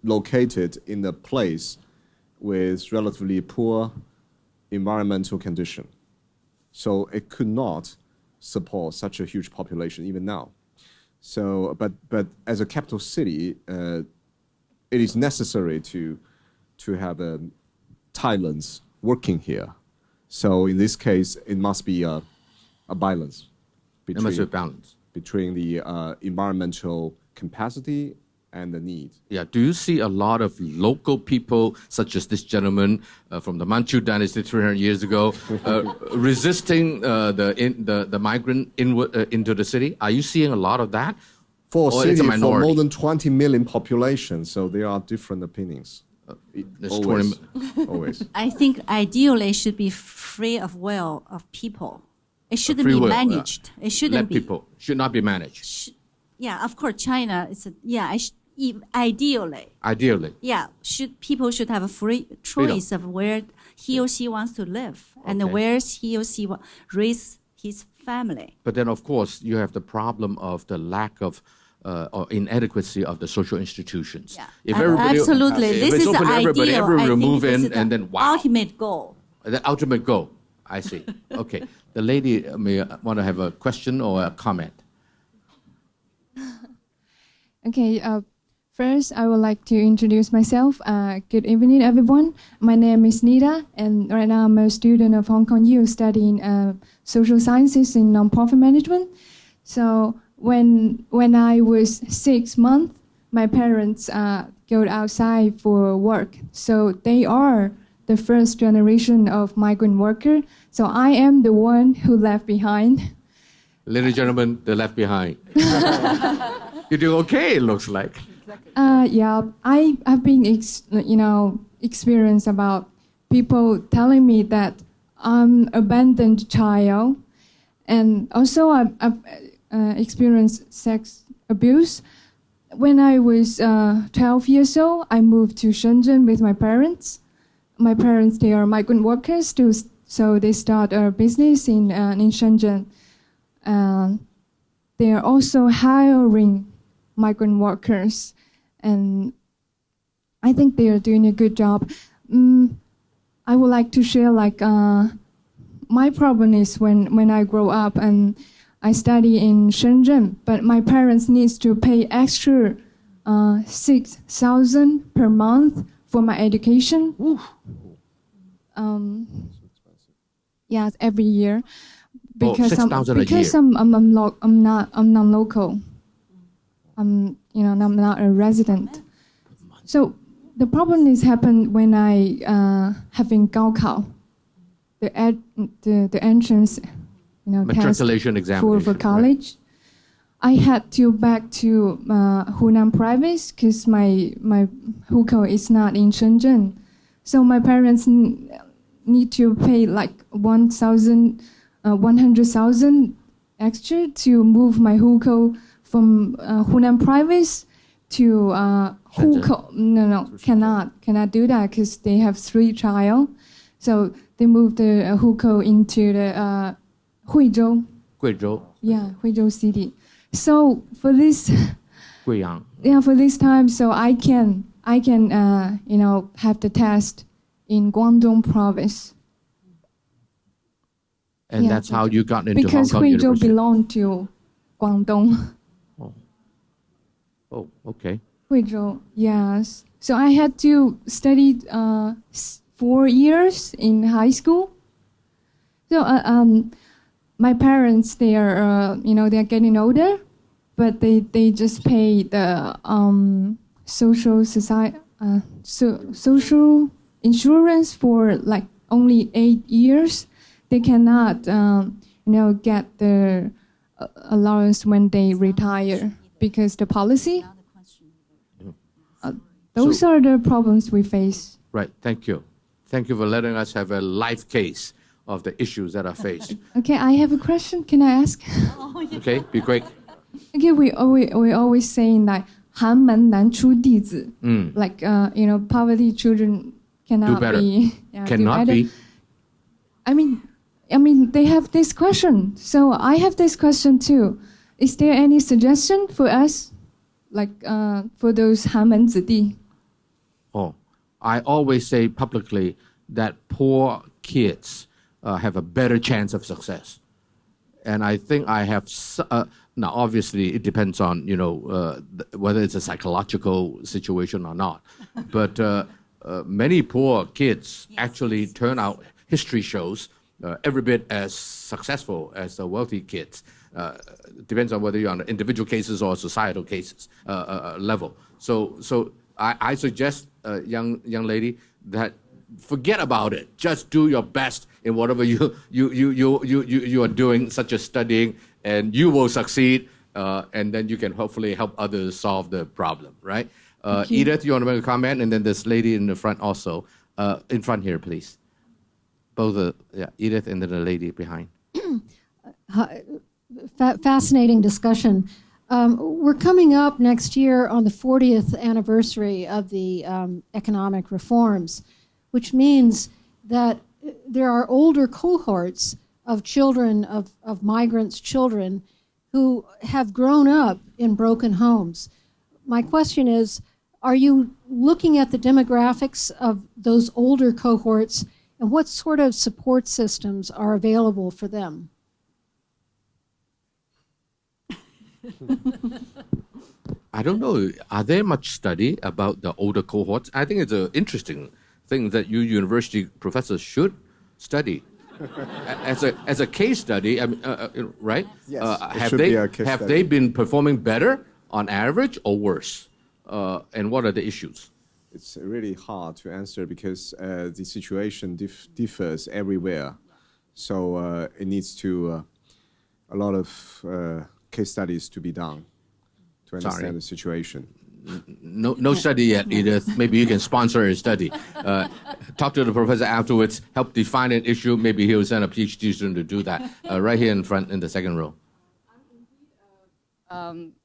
S4: located in a place with relatively poor environmental condition. So it could not support such a huge population even now. So, but as a capital city, it is necessary to have talents working here. So in this case, it must be a balance between the environmental capacity and the need.
S1: Yeah. Do you see a lot of local people, such as this gentleman from the Manchu dynasty 300 years ago, resisting the migrant into the city? Are you seeing a lot of that?
S4: For a
S1: Or it's
S4: city
S1: a
S4: for
S1: minority?
S4: more than 20 million population, so there are different opinions. Always.
S5: I think ideally it should be free of will of people. It shouldn't
S1: Free
S5: be
S1: will,
S5: managed. It shouldn't
S1: Let
S5: be.
S1: people should not be managed.
S5: Yeah, of course, China is ideally.
S1: Ideally.
S5: Yeah, people should have a free choice of where he or she wants to live and where he or she raise his family.
S1: But then, of course, you have the problem of the lack of or inadequacy of the social institutions.
S5: Yeah,
S1: If everybody,
S5: absolutely.
S1: If
S5: This
S1: it's
S5: is
S1: open to everybody,
S5: ideal.
S1: everyone
S5: I
S1: will
S5: think
S1: move
S5: this
S1: in,
S5: is the
S1: and then wow,
S5: ultimate goal.
S1: the ultimate goal. I see. Okay, the lady may want to have a question or a comment.
S7: Okay, first I would like to introduce myself. Good evening, everyone. My name is Nita, and right now I'm a student of Hong Kong U studying social sciences in nonprofit management. So when I was 6 months, my parents go outside for work. So they are the first generation of migrant worker. So I am the one who left behind.
S1: Ladies and gentlemen, the left behind. You're doing okay, it looks like.
S7: Yeah, I've been experience about people telling me that I'm abandoned child, and also I've experienced sex abuse. When I was 12 years old, I moved to Shenzhen with my parents. My parents, they are migrant workers, so they start a business in Shenzhen. They are also hiring migrant workers, and I think they are doing a good job. I would like to share my problem is when I grow up and I study in Shenzhen, but my parents needs to pay extra 6,000 per month for my education. Yes, every year. Because
S1: 6,000 a year.
S7: I'm non-local. I'm not a resident. So the problem is happened when I having Gaokao, the entrance,
S1: Matriculation
S7: test
S1: examination
S7: for college. Right? I had to back to Hunan province because my hukou is not in Shenzhen, so my parents need to pay like 100,000 extra to move my hukou from Hunan province to Hukou. No, cannot do that because they have 3 child. So they moved the hukou into the Huizhou.
S1: Guizhou.
S7: Yeah, Huizhou city. So for this,
S1: Guiyang.
S7: yeah, for this time, so I can have the test in Guangdong province.
S1: And that's how you got into Hong
S7: because
S1: Kong
S7: Huizhou
S1: University.
S7: belonged to Guangdong.
S1: Oh, okay.
S7: Huizhou, yes. So I had to study 4 years in high school. So my parents, they are they're getting older, but they just pay the social insurance for like only 8 years. They cannot get the allowance when they retire because the policy. Those are the problems we face.
S1: Right, thank you. Thank you for letting us have a live case of the issues that are faced.
S7: Okay, I have a question. Can I ask?
S1: Okay, be quick.
S7: Okay, we always saying that 寒门难出弟子. Like poverty children cannot
S1: Do better.
S7: be.
S1: Cannot be.
S7: I mean, they have this question. So I have this question too. Is there any suggestion for us, like for those 寒门子弟?
S1: Oh, I always say publicly that poor kids have a better chance of success. And I think I have, now obviously it depends on, whether it's a psychological situation or not. But many poor kids actually turn out, history shows, every bit as successful as the wealthy kids. Depends on whether you're on individual cases or societal cases level. So I suggest, young lady, that forget about it. Just do your best in whatever you are doing, such as studying, and you will succeed. And then you can hopefully help others solve the problem, right? Edith, you want to make a comment? And then this lady in the front also. In front here, please. Both, Edith and then the lady behind.
S8: Fascinating discussion. We're coming up next year on the 40th anniversary of the economic reforms, which means that there are older cohorts of children, of migrants' children, who have grown up in broken homes. My question is, are you looking at the demographics of those older cohorts, and what sort of support systems are available for them?
S1: I don't know. Are there much study about the older cohorts? I think it's an interesting thing that you university professors should study as a case study. I mean, right?
S4: Yes,
S1: have they been performing better on average or worse? And what are the issues?
S4: It's really hard to answer because the situation differs everywhere. So it needs to a lot of case studies to be done to understand the situation.
S1: No study yet, Edith. Maybe you can sponsor a study. Talk to the professor afterwards, help define an issue. Maybe he'll send a PhD student to do that. Right here in front, in the second row.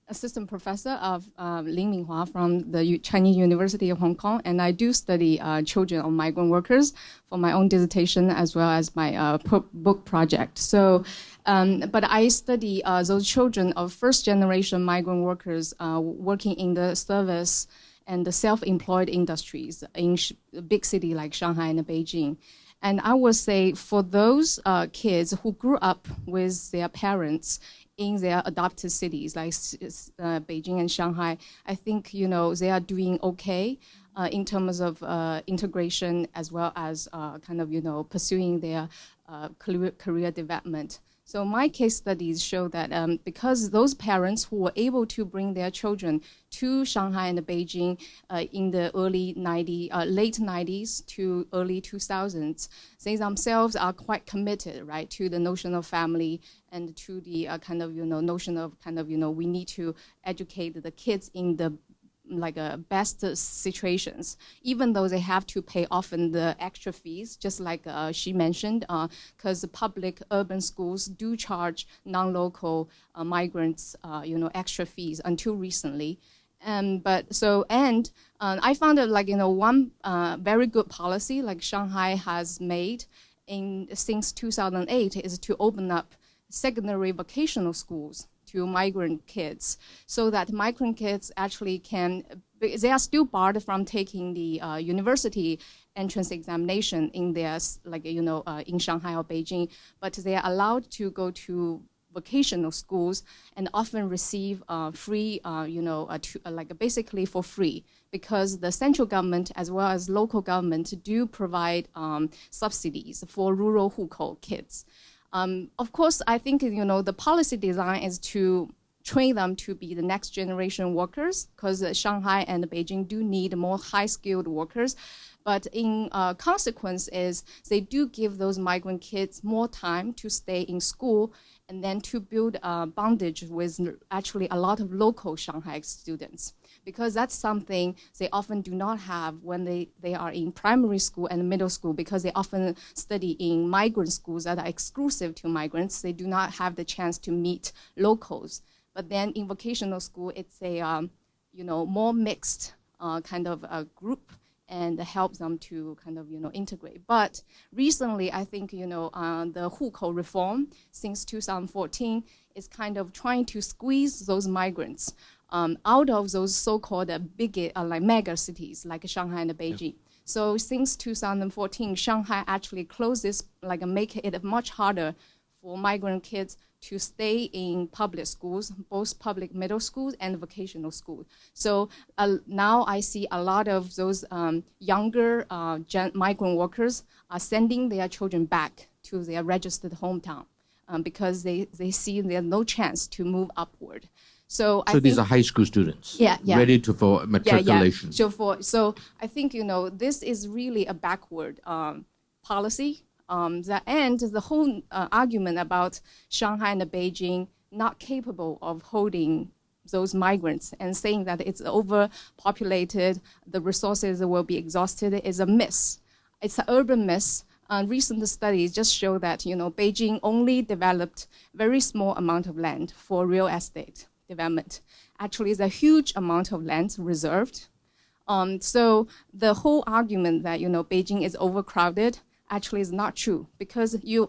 S9: Assistant professor of Lin Minghua from the Chinese University of Hong Kong, and I do study children of migrant workers for my own dissertation as well as my book project. So, but I study those children of first-generation migrant workers working in the service and the self-employed industries in big city like Shanghai and Beijing. And I would say for those kids who grew up with their parents in their adopted cities like Beijing and Shanghai, I think, they are doing okay in terms of integration as well as pursuing their career development. So my case studies show that because those parents who were able to bring their children to Shanghai and Beijing in the late 90s to early 2000s, they themselves are quite committed, right, to the notion of family and to the notion of we need to educate the kids in the best situations, even though they have to pay often the extra fees, just like she mentioned, because the public urban schools do charge non-local migrants, extra fees until recently. I found that one very good policy like Shanghai has made since 2008 is to open up secondary vocational schools to migrant kids, so that migrant kids actually they are still barred from taking the university entrance examination in their, in Shanghai or Beijing, but they are allowed to go to vocational schools and often receive free, basically for free, because the central government as well as local government do provide subsidies for rural hukou kids. Of course, I think, the policy design is to train them to be the next generation workers, because Shanghai and Beijing do need more high-skilled workers. But in consequence is they do give those migrant kids more time to stay in school and then to build bondage with actually a lot of local Shanghai students, because that's something they often do not have when they are in primary school and middle school, because they often study in migrant schools that are exclusive to migrants. They do not have the chance to meet locals. But then in vocational school, it's a more mixed kind of a group, and helps them to integrate. But recently, I think, the Hukou reform since 2014 is kind of trying to squeeze those migrants out of those so-called big, mega cities like Shanghai and Beijing. Yeah. So since 2014, Shanghai actually closed this, make it much harder for migrant kids to stay in public schools, both public middle schools and vocational schools. So now I see a lot of those younger migrant workers are sending their children back to their registered hometown because they see there's no chance to move upward. So
S1: these are high school students, ready for matriculation.
S9: Yeah. So I think this is really a backward policy. The whole argument about Shanghai and Beijing not capable of holding those migrants and saying that it's overpopulated, the resources will be exhausted, is a myth. It's an urban myth. Recent studies just show that Beijing only developed very small amount of land for real estate development. Actually, it's a huge amount of land reserved. So the whole argument that Beijing is overcrowded actually is not true, because if you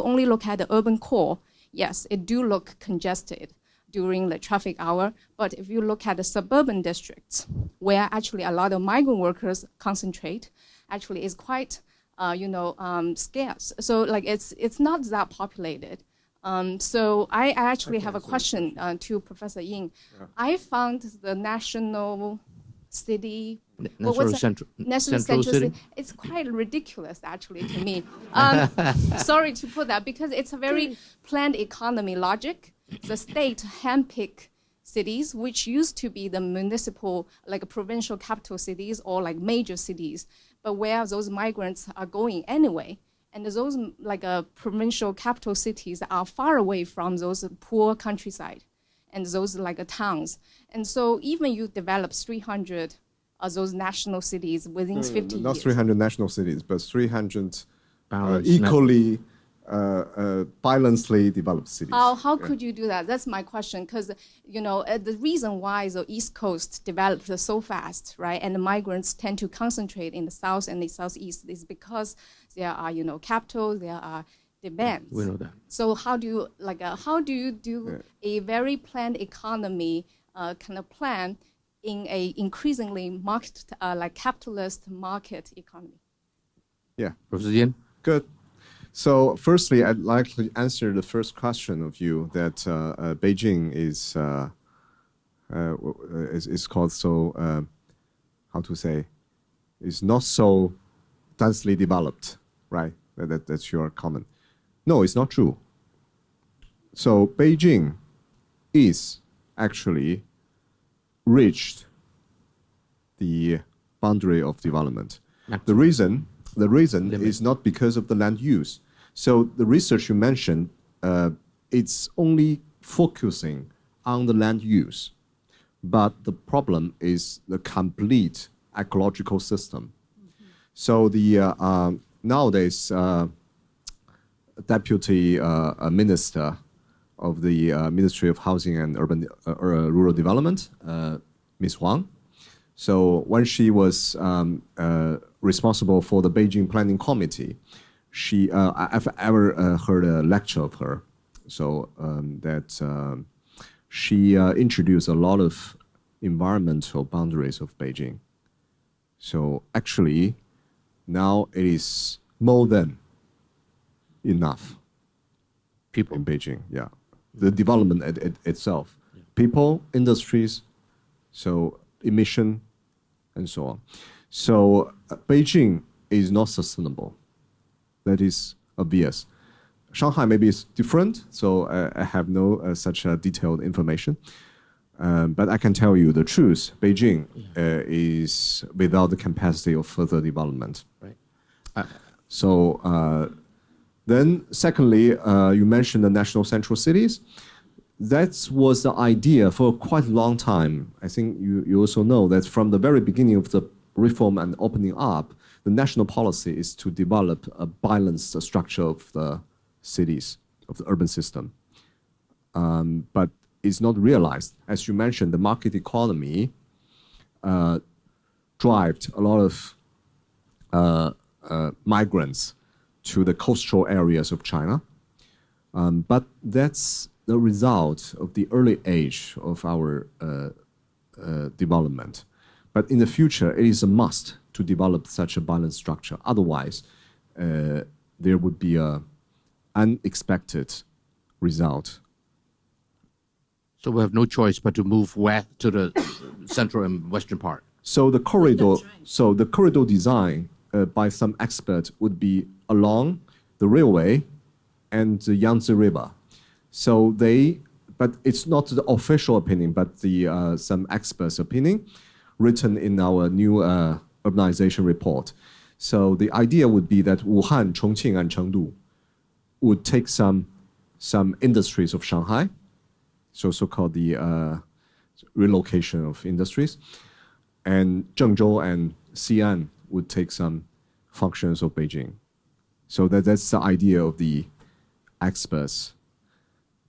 S9: only look at the urban core, yes, it do look congested during the traffic hour. But if you look at the suburban districts, where actually a lot of migrant workers concentrate, actually is quite scarce. So it's not that populated. So I actually have a question to Professor Yin. Yeah. I found the national city. Central city. It's quite ridiculous, actually, to me. Sorry to put that, because it's a very planned economy logic. The state handpick cities, which used to be the municipal, provincial capital cities or major cities, but where those migrants are going anyway. And those provincial capital cities are far away from those poor countryside and those towns. And so even you develop 300 those national cities within 50 years.
S4: Not 300 national cities, but 300 equally balancedly developed cities.
S9: How could you do that? That's my question, because the reason why the East Coast developed so fast, right, and the migrants tend to concentrate in the South and the Southeast is because there are capital, there are demands.
S1: We know that.
S9: So how do you do a very planned economy kind of plan in a increasingly market, like capitalist market economy?
S4: Yeah.
S1: Professor Jian?
S4: Good. So firstly, I'd like to answer the first question of you that Beijing is called so, how to say, is not so densely developed, right? That's your comment. No, it's not true. So Beijing is actually reached the boundary of development. The reason is not because of the land use. So the research you mentioned, it's only focusing on the land use. But the problem is the complete ecological system. So the nowadays deputy minister of the Ministry of Housing and Urban Rural Development, Ms. Huang. So when she was responsible for the Beijing Planning Committee, I've ever heard a lecture of her. So that she introduced a lot of environmental boundaries of Beijing. So actually, now it is more than enough.
S1: People
S4: in Beijing, yeah. The development itself, people, industries, so emission, and so on. So Beijing is not sustainable. That is obvious. Shanghai maybe is different, so I have no such detailed information. But I can tell you the truth. Beijing is without the capacity of further development.
S1: Right.
S4: Then secondly, you mentioned the national central cities. That was the idea for quite a long time. I think you also know that from the very beginning of the reform and opening up, the national policy is to develop a balanced structure of the cities, of the urban system. But it's not realized. As you mentioned, the market economy drives a lot of migrants to the coastal areas of China. But that's the result of the early age of our development. But in the future, it is a must to develop such a balanced structure. Otherwise, there would be an unexpected result.
S1: So we have no choice but to move west to the central and western part.
S4: So the corridor, so the corridor design by some experts would be along the railway and the Yangtze River. So but it's not the official opinion, but the some experts' opinion written in our new urbanization report. So the idea would be that Wuhan, Chongqing, and Chengdu would take some industries of Shanghai, so-called the relocation of industries, and Zhengzhou and Xi'an would take some functions of Beijing. So that's the idea of the experts.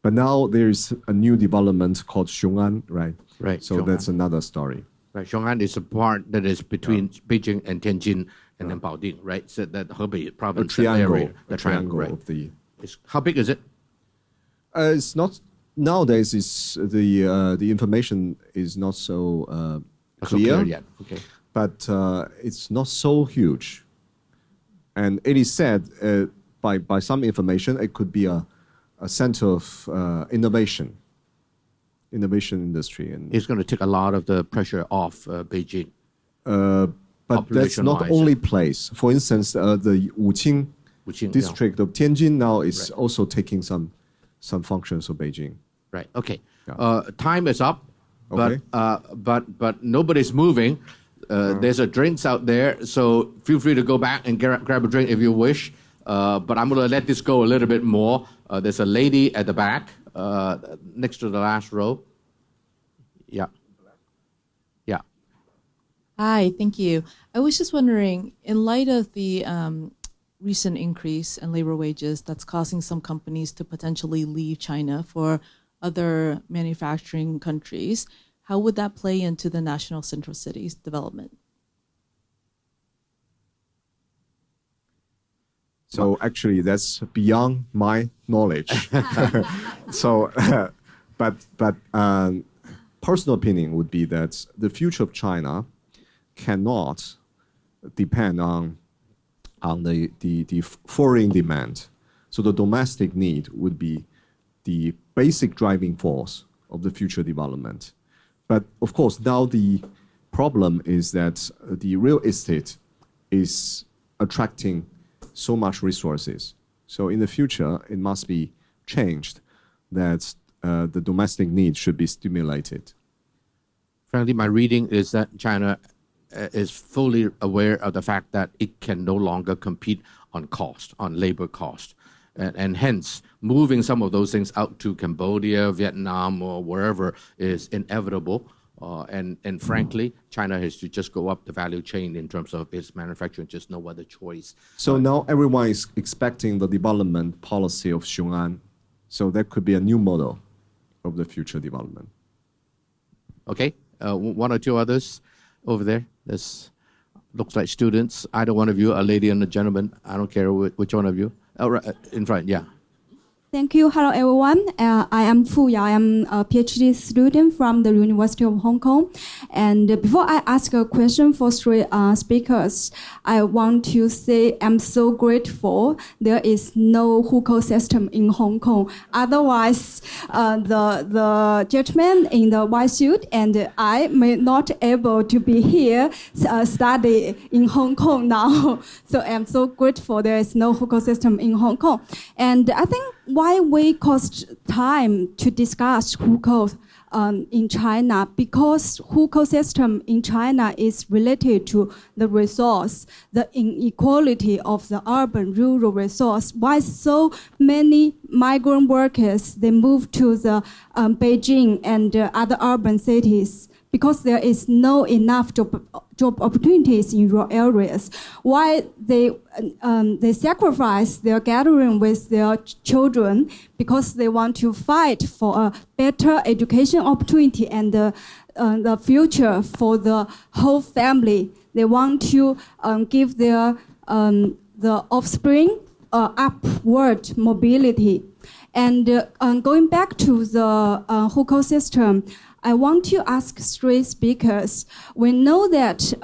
S4: But now there's a new development called Xiong'an, right?
S1: Right.
S4: So that's another story.
S1: Right. Xiong'an is a part that is between Beijing and Tianjin and then Baoding, right? So that Hebei province area.
S4: The triangle
S1: right.
S4: of the...
S1: How big is it?
S4: It's not... Nowadays, the information is not so clear
S1: yet. Okay.
S4: But it's not so huge. And it is said, by some information, it could be a center of innovation industry. And
S1: it's going to take a lot of the pressure off Beijing.
S4: But that's not only place. For instance, the Wuqing district of Tianjin now is also taking some functions of Beijing.
S1: Right. Okay. Yeah. Time is up,
S4: okay.
S1: but nobody's moving. There's a drinks out there, so feel free to go back and grab a drink if you wish. But I'm going to let this go a little bit more. There's a lady at the back, next to the last row. Yeah. Yeah.
S10: Hi, thank you. I was just wondering, in light of the recent increase in labor wages that's causing some companies to potentially leave China for other manufacturing countries, how would that play into the national central cities development?
S4: So actually, that's beyond my knowledge. So, but personal opinion would be that the future of China cannot depend on the foreign demand. So the domestic need would be the basic driving force of the future development. But of course, now the problem is that the real estate is attracting so much resources. So in the future, it must be changed that the domestic need should be stimulated.
S1: Frankly, my reading is that China is fully aware of the fact that it can no longer compete on cost, on labor cost. And hence, moving some of those things out to Cambodia, Vietnam, or wherever is inevitable. And frankly, China has to just go up the value chain in terms of its manufacturing, just no other choice.
S4: So now everyone is expecting the development policy of Xiong'an. So that could be a new model of the future development.
S1: Okay, one or two others over there. This looks like students. Either one of you, a lady and a gentleman. I don't care which one of you. Oh, right, in front, yeah.
S11: Thank you. Hello, everyone. I am Fu Yao. I am a PhD student from the University of Hong Kong. And before I ask a question for three speakers, I want to say I'm so grateful there is no Hukou system in Hong Kong. Otherwise, the gentleman in the white suit and I may not able to be here study in Hong Kong now. So I'm so grateful there is no Hukou system in Hong Kong. And I think why we cost time to discuss Hukou in China, because Hukou system in China is related to the resource, the inequality of the urban-rural resource. Why so many migrant workers, they move to the Beijing and other urban cities? Because there is no enough job opportunities in rural areas. Why they sacrifice their gathering with their children? Because they want to fight for a better education opportunity and the future for the whole family. They want to give their the offspring upward mobility. And going back to the Hukou system, I want to ask three speakers. We know that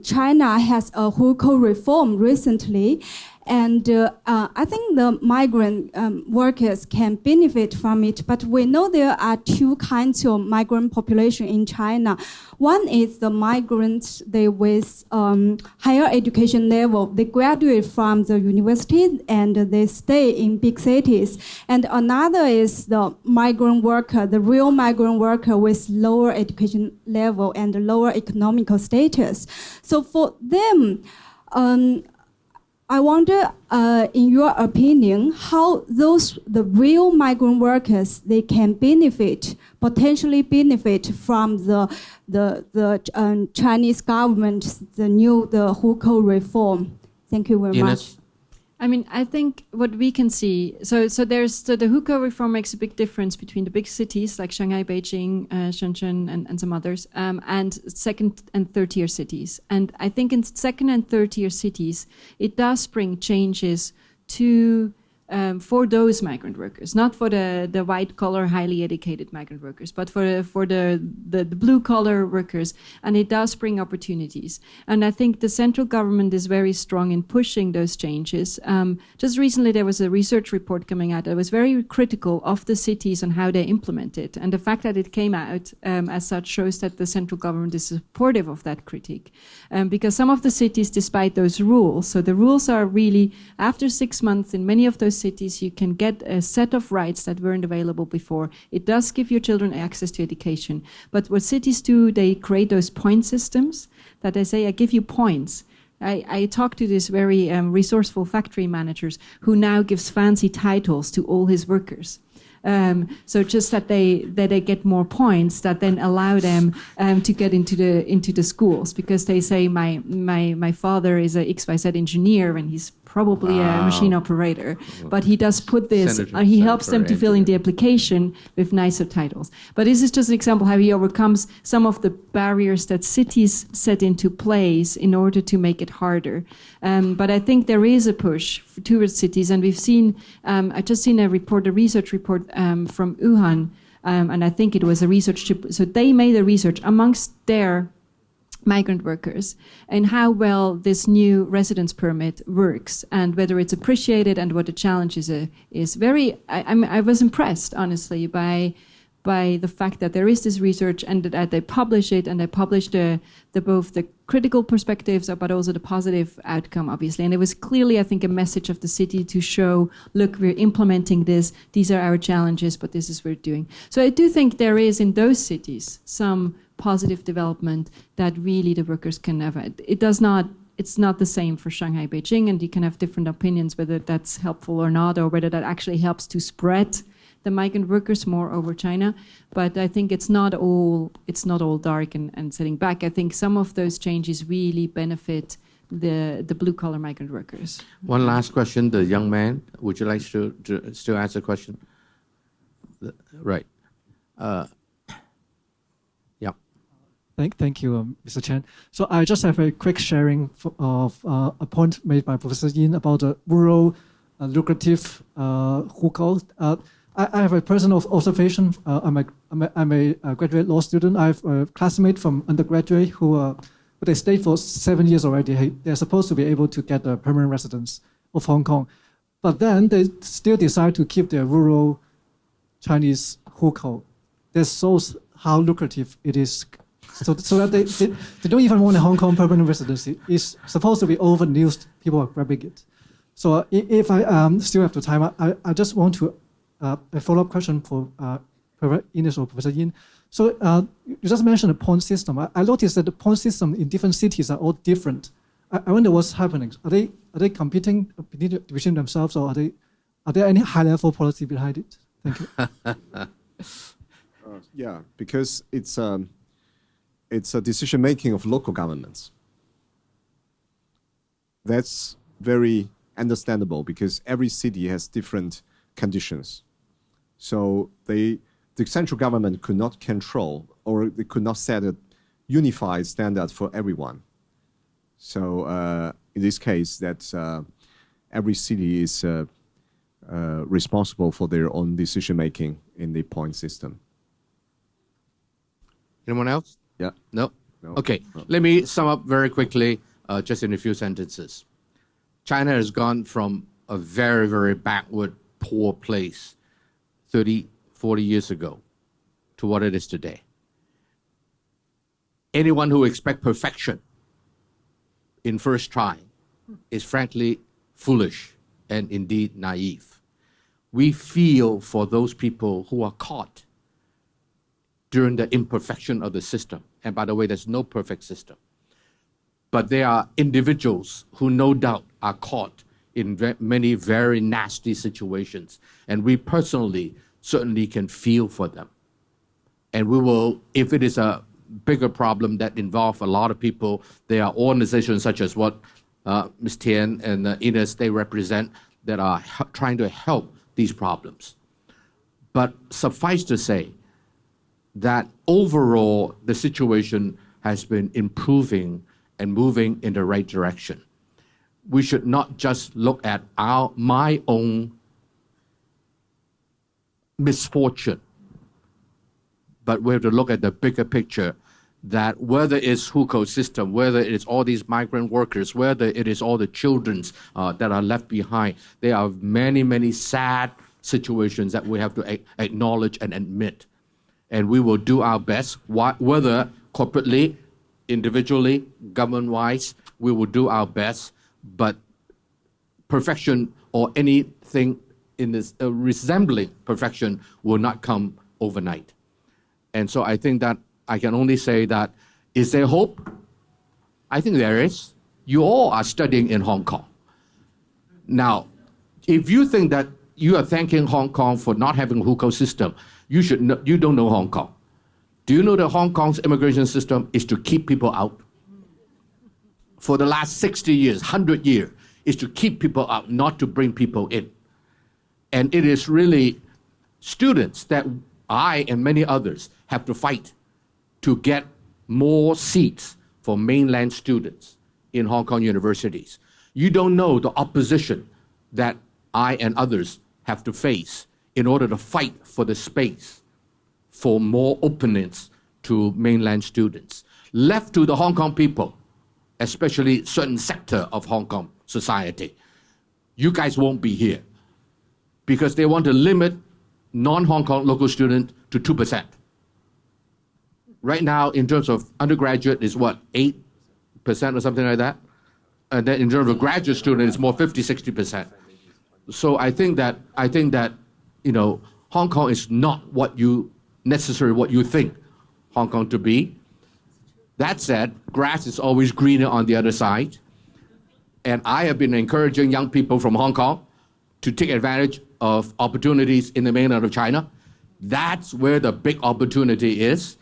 S11: China has a Hukou reform recently, and I think the migrant workers can benefit from it, but we know there are two kinds of migrant population in China. One is the migrants, they with higher education level. They graduate from the university and they stay in big cities. And another is the migrant worker, the real migrant worker with lower education level and lower economical status. So for them, I wonder, in your opinion, how the real migrant workers, they can potentially benefit from the Chinese government, the Hukou reform. Thank you very much.
S3: I mean, I think what we can see, so the Hukou reform makes a big difference between the big cities like Shanghai, Beijing, Shenzhen, and some others, and second and third tier cities. And I think in second and third tier cities, it does bring changes to for those migrant workers, not for the white collar, highly educated migrant workers, but for the blue collar workers, and it does bring opportunities. And I think the central government is very strong in pushing those changes. Just recently, there was a research report coming out that was very critical of the cities and how they implement it. And the fact that it came out as such shows that the central government is supportive of that critique. Because some of the cities, despite those rules, so the rules are really, after 6 months in many of those cities, you can get a set of rights that weren't available before. It does give your children access to education. But what cities do, they create those point systems that they say, I give you points. I talked to this very resourceful factory managers who now gives fancy titles to all his workers. So just that they get more points that then allow them to get into the schools, because they say my father is a XYZ engineer and he's probably a machine operator, but he does put this, he helps them to fill in the application with nicer titles. But this is just an example how he overcomes some of the barriers that cities set into place in order to make it harder. But I think there is a push towards cities, and we've seen, I just seen a research report from Wuhan, And I think it was a research, so they made a research amongst their migrant workers and how well this new residence permit works and whether it's appreciated and what the challenge is very, I was impressed, honestly, by the fact that there is this research and that they publish it, and they publish both the critical perspectives but also the positive outcome, obviously. And it was clearly, I think, a message of the city to show, look, we're implementing this, these are our challenges, but this is what we're doing. So I do think there is in those cities some positive development that really the workers can have. It's not the same for Shanghai, Beijing, and you can have different opinions whether that's helpful or not, or whether that actually helps to spread the migrant workers more over China. But I think it's not all dark and sitting back. I think some of those changes really benefit the blue-collar migrant workers.
S1: One last question, the young man. Would you like to still ask a question? Right. Yeah.
S12: Thank you, Mr. Chen. So I just have a quick sharing of a point made by Professor Yin about the rural lucrative hukou. I have a personal observation. I'm a graduate law student. I have a classmate from undergraduate who they stayed for 7 years already. They're supposed to be able to get a permanent residence of Hong Kong. But then they still decide to keep their rural Chinese hukou. That shows how lucrative it is. So that they don't even want a Hong Kong permanent residency. It's supposed to be over news. People are grabbing it. So if I still have the time, I just want to a follow-up question for Ennis or Professor Yin. So you just mentioned the point system. I noticed that the point system in different cities are all different. I wonder what's happening. Are they competing between themselves, or are there any high-level policy behind it? Thank you.
S4: Yeah, because it's a decision-making of local governments. That's very understandable because every city has different conditions. So the central government could not control, or they could not set a unified standard for everyone. So in this case, that every city is responsible for their own decision-making in the point system.
S1: Anyone else?
S4: Yeah.
S1: No? Okay, let me sum up very quickly, just in a few sentences. China has gone from a very, very backward, poor place 30, 40 years ago to what it is today. Anyone who expects perfection in first try is frankly foolish and indeed naive. We feel for those people who are caught during the imperfection of the system. And by the way, there's no perfect system. But there are individuals who no doubt are caught in many very nasty situations. And we personally certainly can feel for them. And we will, if it is a bigger problem that involves a lot of people, there are organizations such as what Ms. Tian and Ennis, they represent, that are trying to help these problems. But suffice to say that overall, the situation has been improving and moving in the right direction. We should not just look at my own misfortune, but we have to look at the bigger picture, that whether it's Hukou System, whether it's all these migrant workers, whether it is all the children that are left behind, there are many, many sad situations that we have to acknowledge and admit. And we will do our best, whether corporately, individually, government-wise, we will do our best, but perfection or anything in this resembling perfection will not come overnight. And so I think that I can only say that, is there hope? I think there is. You all are studying in Hong Kong. Now, if you think that you are thanking Hong Kong for not having a Hukou system, you don't know Hong Kong. Do you know that Hong Kong's immigration system is to keep people out? For the last 60 years, 100 years, is to keep people out, not to bring people in. And it is really students that I and many others have to fight to get more seats for mainland students in Hong Kong universities. You don't know the opposition that I and others have to face in order to fight for the space for more openness to mainland students. Left to the Hong Kong people, especially certain sector of Hong Kong society, you guys won't be here because they want to limit non-Hong Kong local students to 2%. Right now, in terms of undergraduate, is what, 8% or something like that? And then in terms of graduate student, it's more 50, 60%. So I think that Hong Kong is not what you think Hong Kong to be. That said, grass is always greener on the other side. And I have been encouraging young people from Hong Kong to take advantage of opportunities in the mainland of China. That's where the big opportunity is.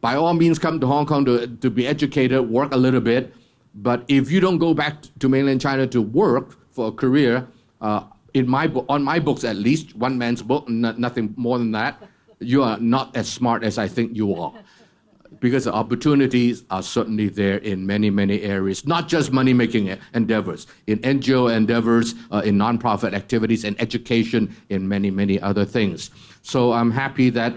S1: By all means, come to Hong Kong to be educated, work a little bit. But if you don't go back to mainland China to work for a career, on my books at least, one man's book, nothing more than that, you are not as smart as I think you are. Because the opportunities are certainly there in many, many areas, not just money-making endeavors, in NGO endeavors, in nonprofit activities, and education, in many, many other things. So I'm happy that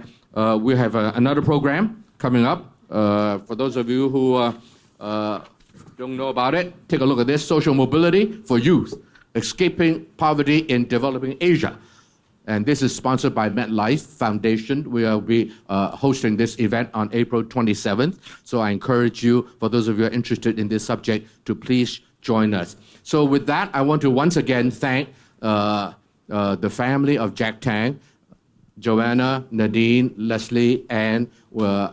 S1: we have another program coming up. For those of you who don't know about it, take a look at this, Social Mobility for Youth, Escaping Poverty in Developing Asia. And this is sponsored by MetLife Foundation. We will be hosting this event on April 27th. So I encourage you, for those of you who are interested in this subject, to please join us. So with that, I want to once again thank the family of Jack Tang, Joanna, Nadine, Leslie, and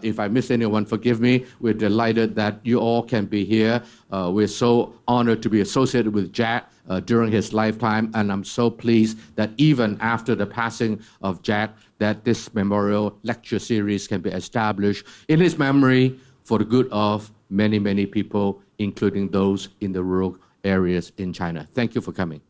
S1: if I miss anyone, forgive me. We're delighted that you all can be here. We're so honored to be associated with Jack during his lifetime, and I'm so pleased that even after the passing of Jack, that this memorial lecture series can be established in his memory for the good of many, many people, including those in the rural areas in China. Thank you for coming.